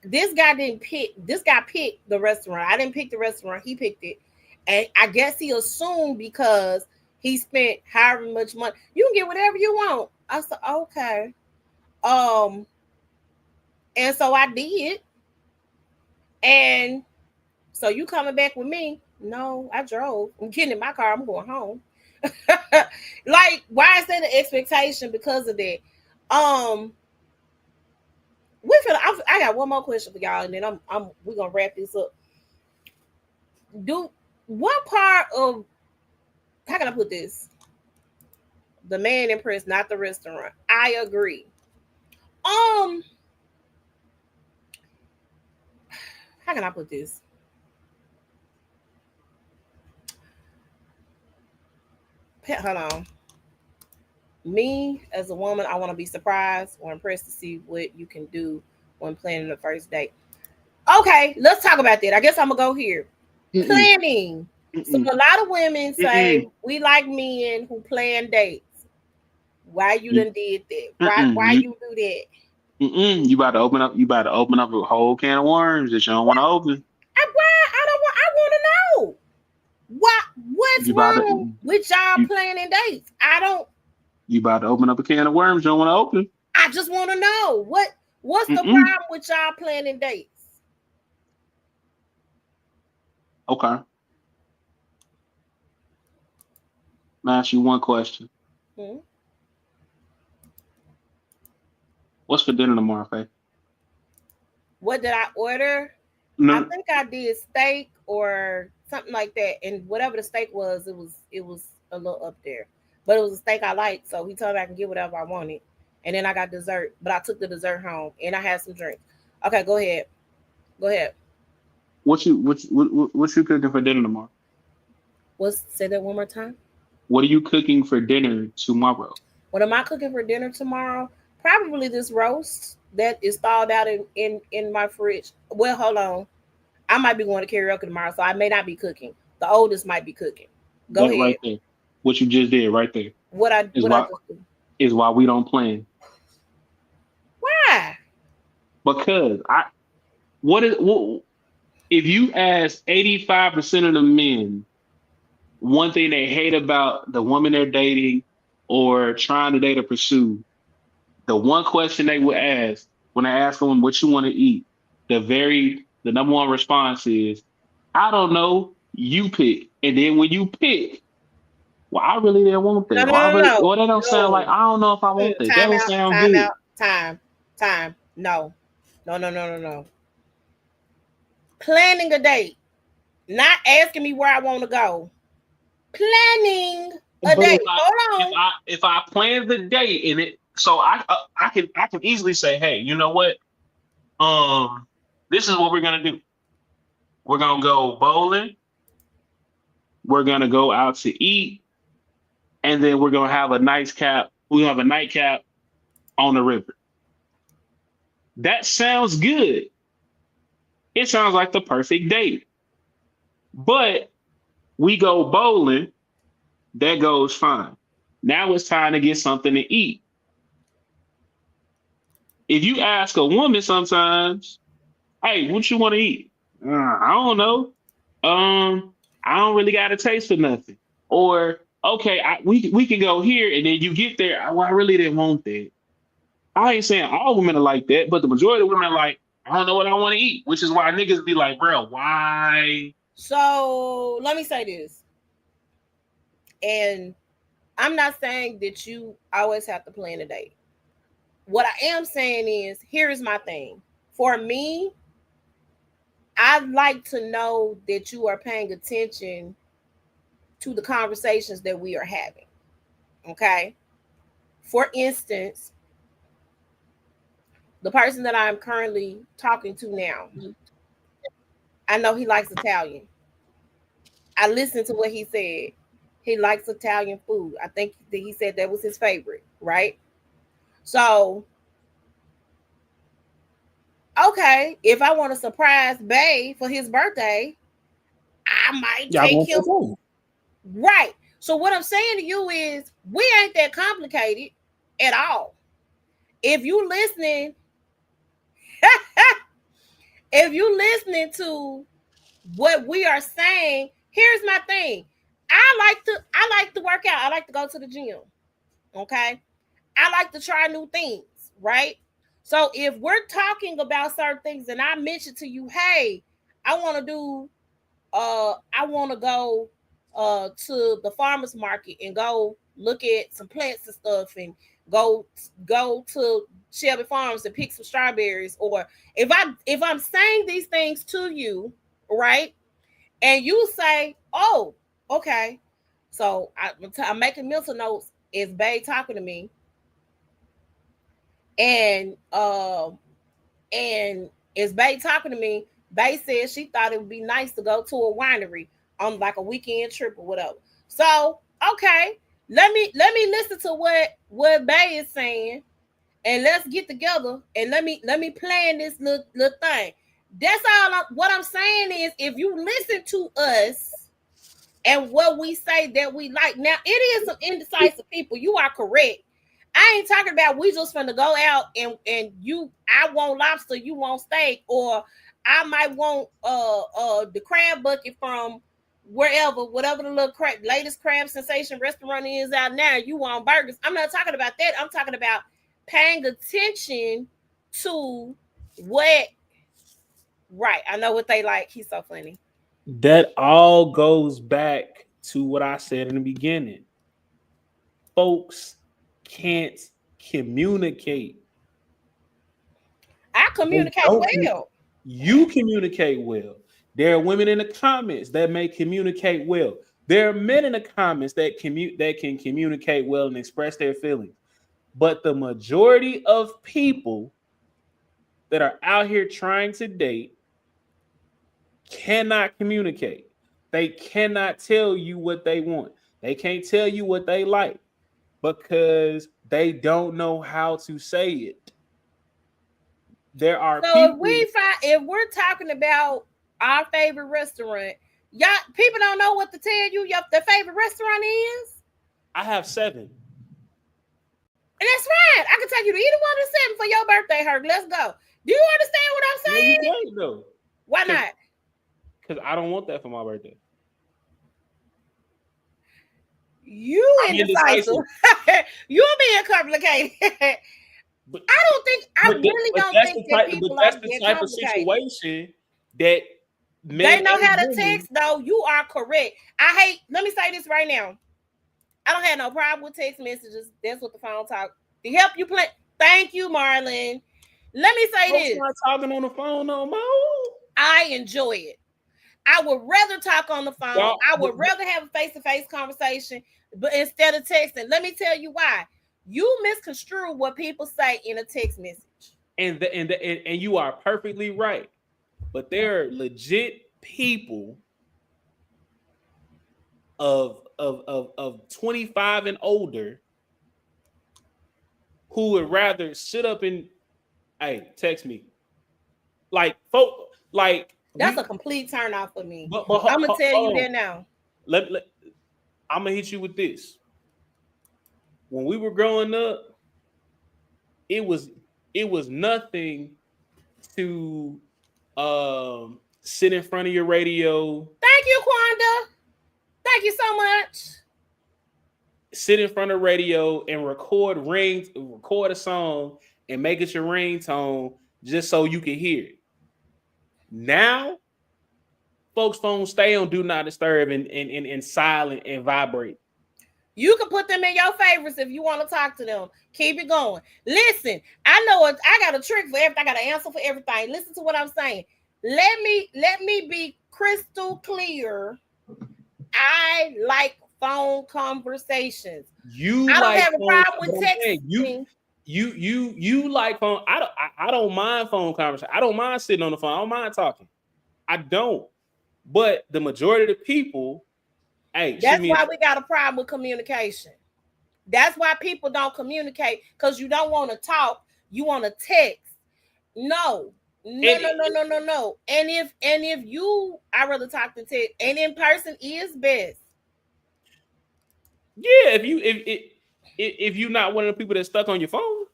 this guy didn't pick. This guy picked the restaurant. I didn't pick the restaurant. He picked it, and I guess he assumed because he spent however much money, you can get whatever you want. I said, okay. Um, and so I did, and so you coming back with me? No, I drove. I'm getting in my car. I'm going home. Like, why is that an expectation because of that? Um, I got one more question for y'all, and then we're gonna wrap this up. What part of, how can I put this? The man impressed, not the restaurant. I agree. How can I put this? Hold on. Me as a woman, I want to be surprised or impressed to see what you can do when planning the first date. Okay, let's talk about that. I guess I'm gonna go here. Planning. So a lot of women say we like men who plan dates. Why you done did that? Why you do that? You about to open up. You about to open up a whole can of worms that you don't want to open. I want to know. What's wrong with y'all planning dates? You about to open up a can of worms you don't want to open. I just want to know what's the problem with y'all planning dates? Okay. I'm gonna ask you one question. What's for dinner tomorrow, Faye? What did I order? No. I think I did steak or something like that, and whatever the steak was, it was a little up there. But it was a steak I liked, so he told me I can get whatever I wanted. And then I got dessert, but I took the dessert home and I had some drinks. Okay, go ahead. What you cooking for dinner tomorrow? Say that one more time. What are you cooking for dinner tomorrow? What am I cooking for dinner tomorrow? Probably this roast that is thawed out in my fridge. Well, hold on. I might be going to karaoke tomorrow, so I may not be cooking. The oldest might be cooking. Go ahead. Right there. What you just did right there. Is why we don't plan. Why? Because if you ask 85% of the men one thing they hate about the woman they're dating or trying to date or pursue, the one question they would ask when I ask them what you want to eat, the number one response is, I don't know, you pick. And then when you pick, well, I really didn't want that. No. Well, that don't sound like, I don't know if I want that. That don't sound good. Time. No. Planning a date. Not asking me where I want to go. Planning a date. Hold on. If I plan the date in it, so I can easily say, hey, you know what? This is what we're gonna do. We're gonna go bowling. We're gonna go out to eat, and then we're gonna have a nightcap. We have a nightcap on the river. That sounds good. It sounds like the perfect date. But we go bowling, that goes fine. Now it's time to get something to eat. If you ask a woman sometimes, hey, what you want to eat? I don't know. I don't really got a taste for nothing. Or, okay, we can go here, and then you get there. I really didn't want that. I ain't saying all women are like that, but the majority of women are like, I don't know what I want to eat, which is why niggas be like, bro, why? So let me say this. And I'm not saying that you always have to plan a date. What I am saying is, here is my thing. For me, I'd like to know that you are paying attention to the conversations that we are having. Okay? For instance, the person that I'm currently talking to now, I know he likes Italian. I listened to what he said. He likes Italian food. I think that he said that was his favorite, right? So, okay, if I want to surprise Bay for his birthday, I might take him. Right. So what I'm saying to you is we ain't that complicated at all. If you listening, if you listening to what we are saying, here's my thing. I like to work out. I like to go to the gym. Okay. I like to try new things, right? So if we're talking about certain things and I mention to you, hey, I want to do I want to go to the farmers market and go look at some plants and stuff and go to Shelby Farms and pick some strawberries, or if I'm saying these things to you, right? And you say, "Oh, okay." So I'm making mental notes. Is Bae talking to me? And is Bae talking to me? Bae said she thought it would be nice to go to a winery on like a weekend trip or whatever. So okay, let me listen to what Bae is saying, and let's get together and let me plan this little thing. That's all. What I'm saying is, if you listen to us and what we say that we like, now it is some indecisive people. You are correct. I ain't talking about we just finna go out and I want lobster, you want steak, or I might want the crab bucket from wherever, whatever the little latest crab sensation restaurant is out now. You want burgers. I'm not talking about that. I'm talking about paying attention to what, right. I know what they like. He's so funny. That all goes back to what I said in the beginning. Folks can't communicate. I communicate well. You communicate well. There are women in the comments that may communicate well. There are men in the comments that can communicate well and express their feelings. But the majority of people that are out here trying to date cannot communicate. They cannot tell you what they want. They can't tell you what they like because they don't know how to say it. There are so people. If we're talking about our favorite restaurant, y'all people don't know what to tell you. Their favorite restaurant is. I have 7. And that's fine. I can take you to either one of the 7 for your birthday, Herc. Let's go. Do you understand what I'm saying? No, you can't, though. Why not? Because I don't want that for my birthday. You indecisive. You're being complicated. But I don't think that people that's the type of situation that they know how to text, though. You are correct. Let me say this right now. I don't have no problem with text messages. That's what the phone talk to help you play. Thank you, Marlon. Let me say this. Not talking on the phone no more. I enjoy it. I would rather talk on the phone. I would rather have a face-to-face conversation, but instead of texting. Let me tell you why. You misconstrue what people say in a text message. And you are perfectly right. But there are legit people of 25 and older who would rather sit up and text me. Like that's a complete turn off for me. But I'm gonna tell you that now. I'm gonna hit you with this. When we were growing up, it was nothing to sit in front of your radio. Thank you, Quanda. Thank you so much. Sit in front of radio and record a song and make it your ringtone just so you can hear it. Now, folks' phones stay on do not disturb and silent and vibrate. You can put them in your favorites if you want to talk to them. Keep it going. Listen, I know I got a trick for everything. I got an answer for everything. Listen to what I'm saying. Let me be crystal clear. I like phone conversations. I don't have a problem with texting. You like phone. I don't mind phone conversation. I don't mind sitting on the phone. I don't mind talking. I don't. But the majority of the people, that's why we got a problem with communication. That's why people don't communicate, because you don't want to talk. You want to text. No. And if you, I rather talk to text, and in person is best. Yeah, if you're not one of the people that's stuck on your phone.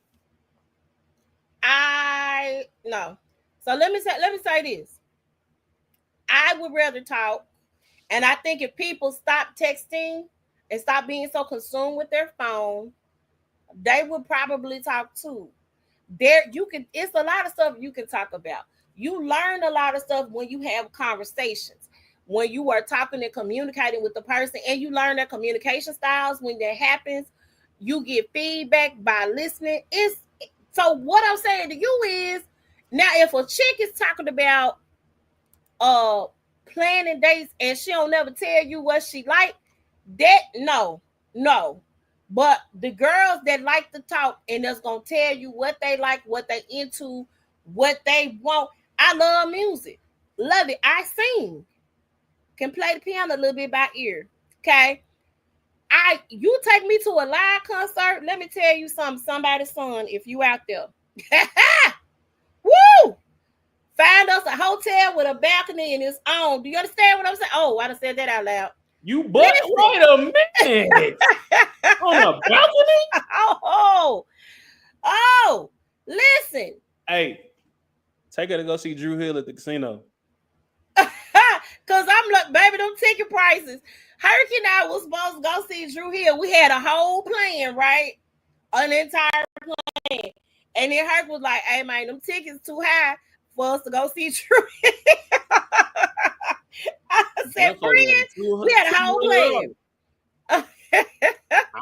No. So let me say this. I would rather talk, and I think if people stop texting and stop being so consumed with their phone, they would probably talk too. It's a lot of stuff you can talk about. You learn a lot of stuff when you have conversations, when you are talking and communicating with the person, and you learn their communication styles. When that happens, you get feedback by listening. So what I'm saying to you is, now if a chick is talking about planning dates and she don't never tell you what she like, that no. But the girls that like to talk and that's gonna tell you what they like, what they into, what they want. I love music, love it. I sing, can play the piano a little bit by ear. Okay, you take me to a live concert. Let me tell you something, somebody's son. If you out there, woo! Find us a hotel with a balcony and it's on. Do you understand what I'm saying? Oh, I done said that out loud. You but wait a minute. On a balcony? Oh, listen. Hey, take her to go see Drew Hill at the casino. Cause I'm like, baby, them ticket prices. Herc and I was supposed to go see Drew Hill. We had a whole plan, right? An entire plan. And then Herc was like, hey man, them tickets too high for us to go see Drew Hill. I said, friends, we had a whole plan. I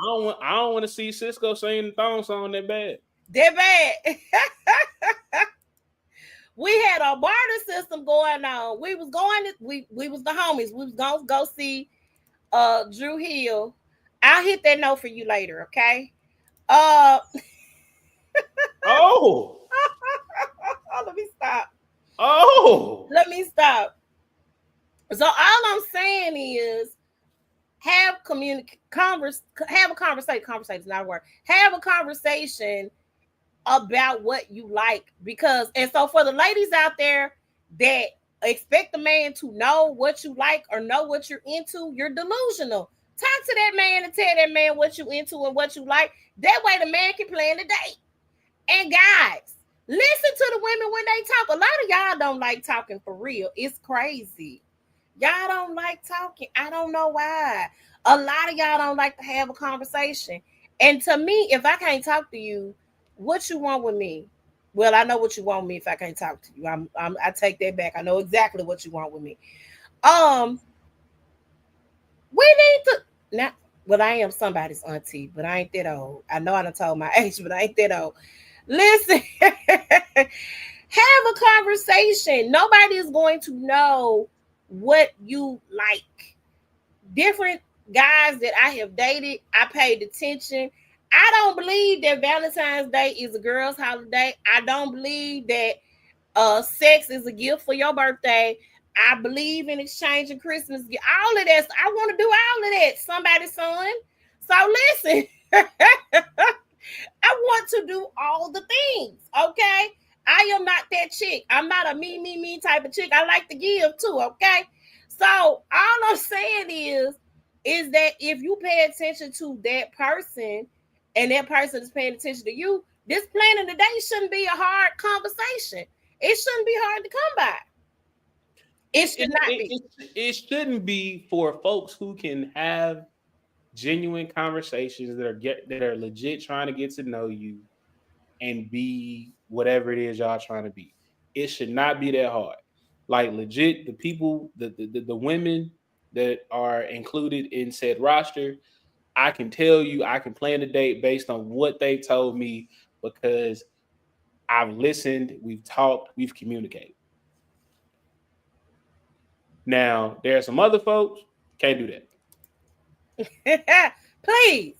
don't want to see Cisco singing the thong song that bad. That bad. We had a barter system going on. We was the homies. We was gonna go see Drew Hill. I'll hit that note for you later, okay? Oh, let me stop. Let me stop. So all I'm saying is have a conversation. Conversation is not a word. Have a conversation about what you like, and so for the ladies out there that expect the man to know what you like or know what you're into, you're delusional. Talk to that man and tell that man what you into and what you like. That way the man can plan the date. And guys, listen to the women when they talk. A lot of y'all don't like talking for real. It's crazy. Y'all don't like talking. I don't know why. A lot of y'all don't like to have a conversation. And to me, if I can't talk to you, what you want with me? Well, I know what you want with me if I can't talk to you. I take that back. I know exactly what you want with me. We need to now. Well, I am somebody's auntie, but I ain't that old. I know I done told my age, but I ain't that old. Listen, have a conversation. Nobody is going to know what you like. Different guys that I have dated, I paid attention. I don't believe that Valentine's Day is a girl's holiday. I don't believe that sex is a gift for your birthday. I believe in exchanging Christmas gifts. All of that. I want to do all of that. Somebody's son. So listen, I want to do all the things. Okay. I am not that chick. I'm not a me type of chick. I like to give too. Okay. So all I'm saying is that if you pay attention to that person and that person is paying attention to you, this planning today shouldn't be a hard conversation. It shouldn't be hard to come by. It should not be. It shouldn't be for folks who can have genuine conversations that are legit trying to get to know you and be whatever it is y'all trying to be. It should not be that hard. Like legit, the people, the women that are included in said roster, I can tell you, I can plan a date based on what they told me because I've listened, we've talked, we've communicated. Now, there are some other folks can't do that. Please.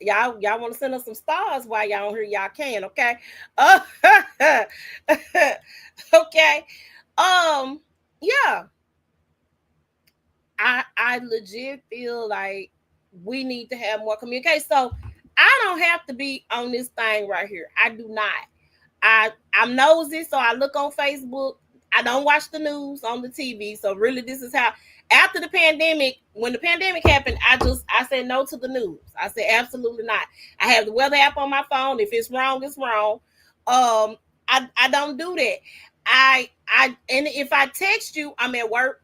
Y'all want to send us some stars while y'all on here, y'all can, okay? Okay. Yeah. I legit feel like we need to have more communication. So I don't have to be on this thing right here. I do not. I'm nosy, so I look on Facebook. I don't watch the news on the TV. So really, this is how. After the pandemic, when the pandemic happened, I said no to the news. I said absolutely not. I have the weather app on my phone. If it's wrong, it's wrong. I don't do that. And if I text you, I'm at work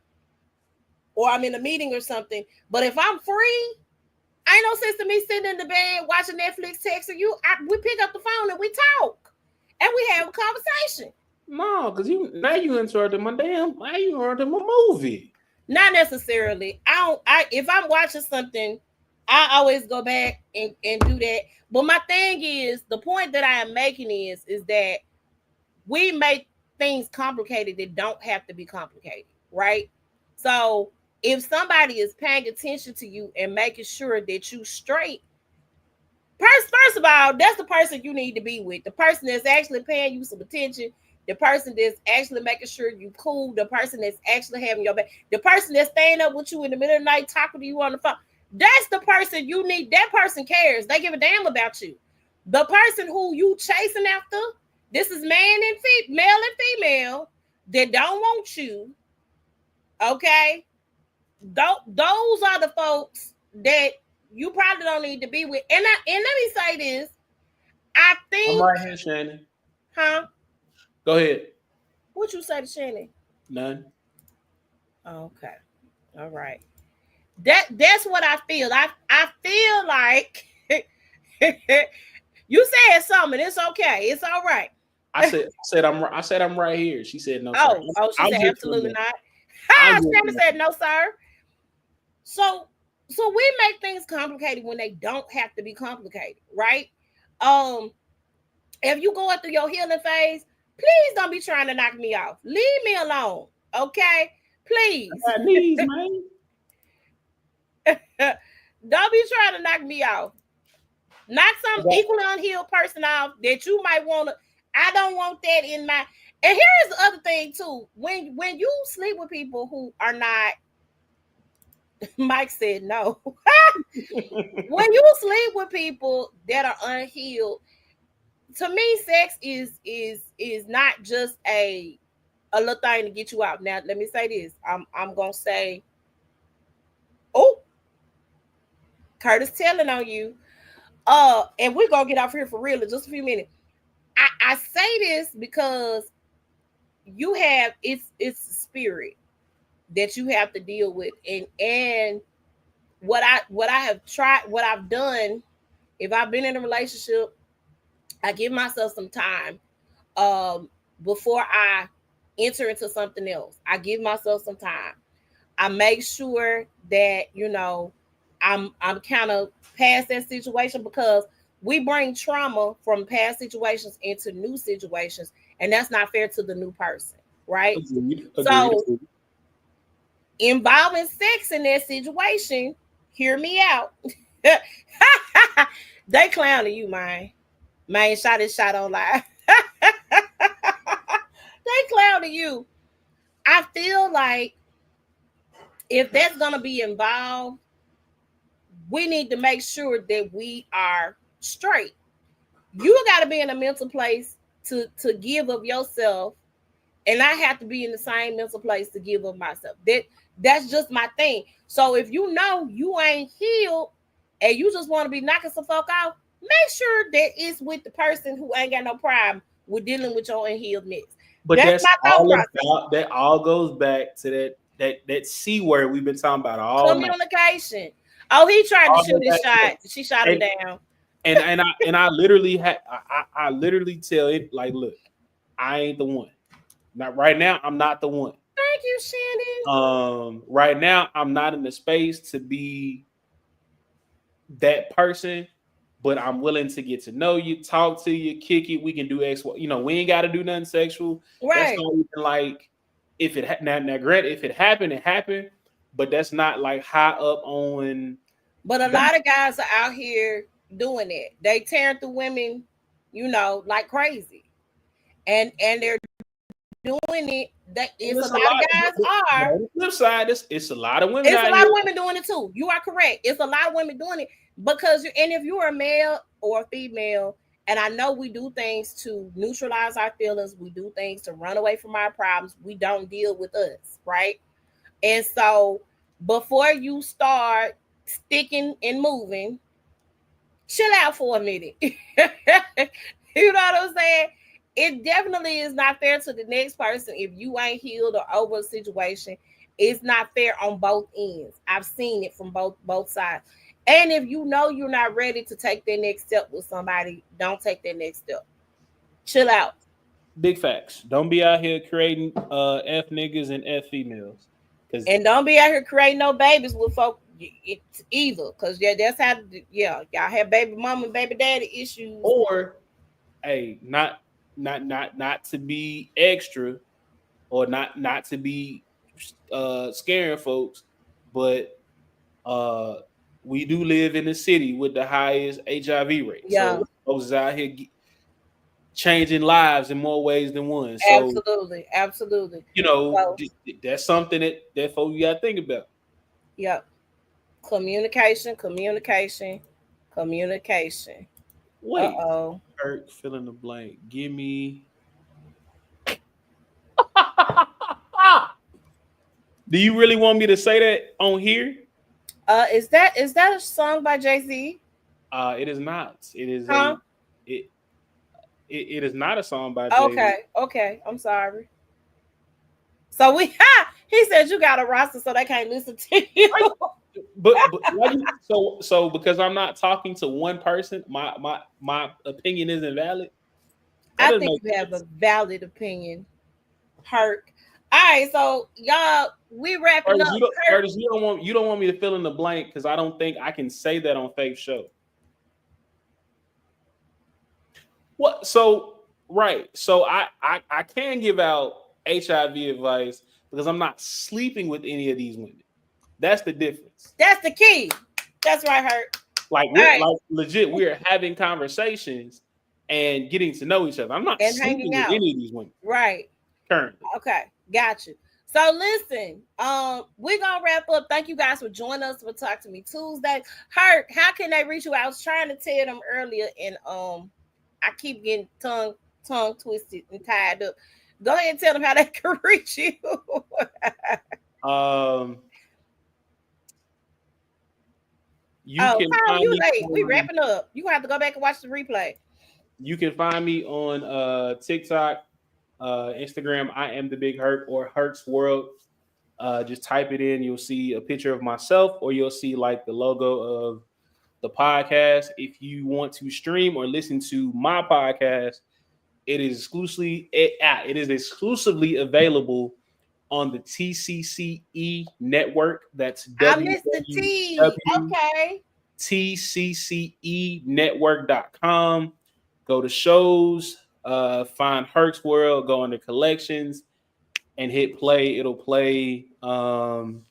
or I'm in a meeting or something. But if I'm free, ain't no sense to me sitting in the bed watching Netflix, texting you. We pick up the phone and we talk, and we have a conversation. No, because you interrupted my damn. Now you interrupted my movie. Not necessarily. If I'm watching something, I always go back and do that. But my thing is, the point that I am making is that we make things complicated that don't have to be complicated, right? So if somebody is paying attention to you and making sure that you straight, first of all, that's the person you need to be with. The person that's actually paying you some attention, the person that's actually making sure you cool, the person that's actually having your back, the person that's staying up with you in the middle of the night talking to you on the phone. That's the person you need. That person cares. They give a damn about you. The person who you chasing after, this is male and female that don't want you. Okay, those are the folks that you probably don't need to be with. And let me say this. I think I'm right here, Shannon. Huh? Go ahead. What you say to Shannon? None. Okay. All right. That's what I feel. I feel like you said something. It's okay. It's all right. I said I'm right here. She said no. She said absolutely not. Shannon said no, sir. So we make things complicated when they don't have to be complicated, right? If you going through your healing phase, please don't be trying to knock me off. Leave me alone, okay? Please. I got knees, man. Don't be trying to knock me off. Knock some equally unhealed person off that you might want to. I don't want that in my. And here's the other thing too. When you sleep with people who are not, Mike said no. When you sleep with people that are unhealed, to me, sex is not just a little thing to get you out. Now, let me say this. I'm gonna say, oh, Curtis telling on you. And we're gonna get off here for real in just a few minutes. I say this because you have it's spirit that you have to deal with, and what I have tried, what I've done, if I've been in a relationship, I give myself some time before I enter into something else. I give myself some time. I make sure that I'm kind of past that situation, because we bring trauma from past situations into new situations, and that's not fair to the new person, right? Agreed. So involving sex in that situation, hear me out. They clowning you, man. Shot his shot on live. They clowning you. I feel like if that's gonna be involved, we need to make sure that we are straight. You got to be in a mental place to give of yourself, and I have to be in the same mental place to give of myself. That's just my thing. So if you know you ain't healed and you just want to be knocking some folk off, make sure that it's with the person who ain't got no problem with dealing with your unhealedness. But that's that all goes back to that C word we've been talking about all communication. Night. Oh, he tried to shoot his shot. She shot him down. And I literally I literally tell it like, look, I ain't the one. Not right now. I'm not the one. Thank you, Shannon. Right now I'm not in the space to be that person, but I'm willing to get to know you, talk to you, kick it. We can do X, we ain't got to do nothing sexual. Right. That's not even like if it now granted, if it happened, it happened. But that's not like high up on. But a lot of guys are out here doing it. They tearing through women, like crazy, and they're doing it. That is a lot of guys are. On the flip side, it's a lot of women. It's a lot of women doing it too. You are correct. It's a lot of women doing it because if you are a male or a female, and I know we do things to neutralize our feelings, we do things to run away from our problems. We don't deal with us, right? And so before you start sticking and moving, chill out for a minute. You know what I'm saying? It definitely is not fair to the next person if you ain't healed or over a situation. It's not fair on both ends. I've seen it from both sides. And if you know you're not ready to take that next step with somebody, don't take that next step. Chill out. Big facts. Don't be out here creating F niggas and F females. And don't be out here creating no babies with folk either. Because that's how y'all have baby mama and baby daddy issues. Or hey, not to be extra or not to be scaring folks, but we do live in a city with the highest HIV rate. Yeah. So folks is out here changing lives in more ways than one. So, absolutely. You know, that's something that folks you gotta think about. Yep. Communication. Wait. Kirk, fill in the blank. Give me. Do you really want me to say that on here? Is that a song by Jay-Z? It is not. It is it is not a song by Jay-Z. Okay. I'm sorry. So he said you got a roster, so they can't listen to you. But so because I'm not talking to one person, my opinion isn't valid. I think you have a valid opinion, Herc. All right, so y'all, we wrapping up. Curtis, you don't want me to fill in the blank because I don't think I can say that on Faith's show. What? So right. So I can give out HIV advice because I'm not sleeping with any of these women. That's the difference. That's the key. That's right, Herc. Like legit, we're having conversations and getting to know each other. I'm not sleeping with any of these women. Right. Currently. Okay. Got you. So listen, we're gonna wrap up. Thank you guys for joining us for Talk to Me Tuesday. Herc, how can they reach you? I was trying to tell them earlier, and I keep getting tongue twisted and tied up. Go ahead and tell them how they can reach you. We wrapping up. You have to go back and watch the replay. You can find me on TikTok, Instagram. I am the Big Herc or Herc's World. Just type it in. You'll see a picture of myself, or you'll see like the logo of the podcast. If you want to stream or listen to my podcast, it is exclusively available on the TCCE network. That's I missed the T. Okay. TCCEnetwork.com. Go to shows, find Herc's World, go under collections, and hit play. It'll play the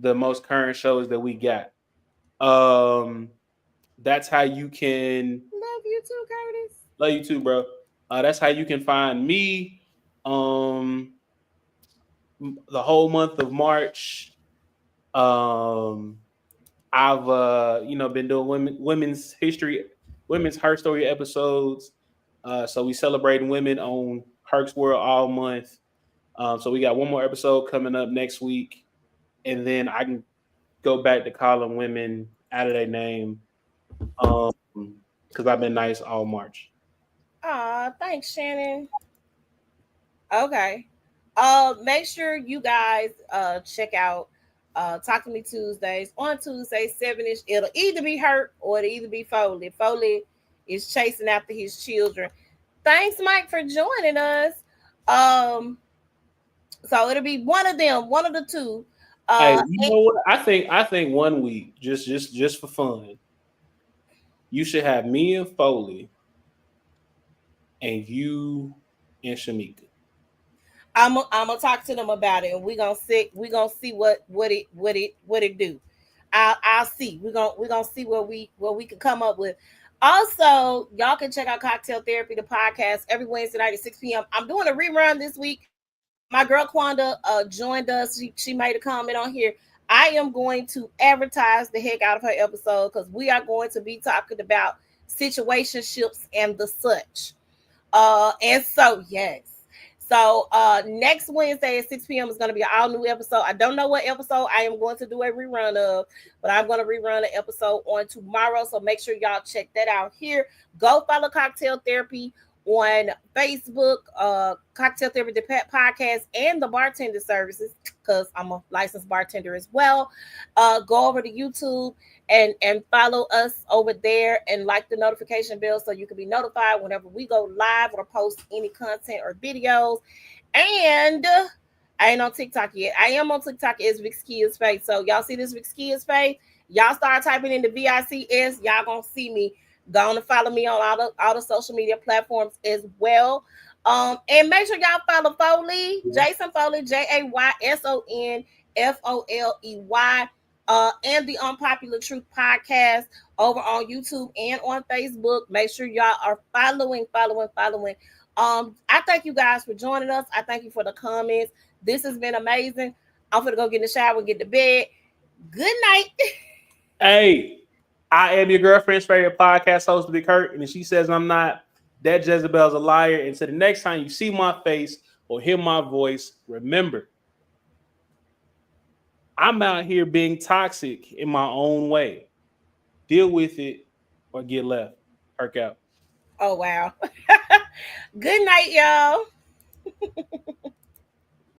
most current shows that we got. That's how you can. Love you too, Curtis. Love you too, bro. That's how you can find me. The whole month of March, I've been doing women's Her Story episodes. So we celebrating women on Herc's World all month. So we got one more episode coming up next week, and then I can go back to calling women out of their name, because I've been nice all March. Thanks, Shannon. Okay. Make sure you guys check out Talk to Me Tuesdays on Tuesday, 7-ish. It'll either be Herc or it'll either be Foley. Foley is chasing after his children. Thanks, Mike, for joining us. So it'll be one of them, one of the two. Hey, you know what? I think 1 week, just for fun, you should have me and Foley and you and Shamika. I'm gonna talk to them about it, and we're gonna see what it do. I'll see. We're gonna see what we can come up with. Also, y'all can check out Cocktail Therapy, the podcast, every Wednesday night at 6 p.m. I'm doing a rerun this week. My girl Quanda joined us. She made a comment on here. I am going to advertise the heck out of her episode because we are going to be talking about situationships and the such. And so, yes. So next Wednesday at 6 p.m. is going to be an all new episode. I don't know what episode I am going to do a rerun of, but I'm going to rerun an episode on tomorrow. So make sure y'all check that out here. Go follow Cocktail Therapy on Facebook, Cocktail Therapy Podcast, and the Bartender Services, because I'm a licensed bartender as well. Go over to YouTube and follow us over there and like the notification bell so you can be notified whenever we go live or post any content or videos. And I ain't on TikTok yet. I am on TikTok as Vic's Kids Face. So y'all see this Vic's Kids Face? Y'all start typing in the VICS. Y'all gonna see me. Go on and follow me on all the social media platforms as well. And make sure y'all follow Foley, Jason Foley, JAYSON FOLEY, and the Unpopular Truth Podcast over on YouTube and on Facebook. Make sure y'all are following. I thank you guys for joining us. I thank you for the comments. This has been amazing. I'm gonna go get in the shower and get to bed. Good night. Hey, I am your girlfriend's favorite podcast host, Big Hurt, and if she says I'm not, that Jezebel's a liar. And so the next time you see my face or hear my voice, remember, I'm out here being toxic in my own way. Deal with it or get left. Perk out. Oh, wow. Good night, y'all.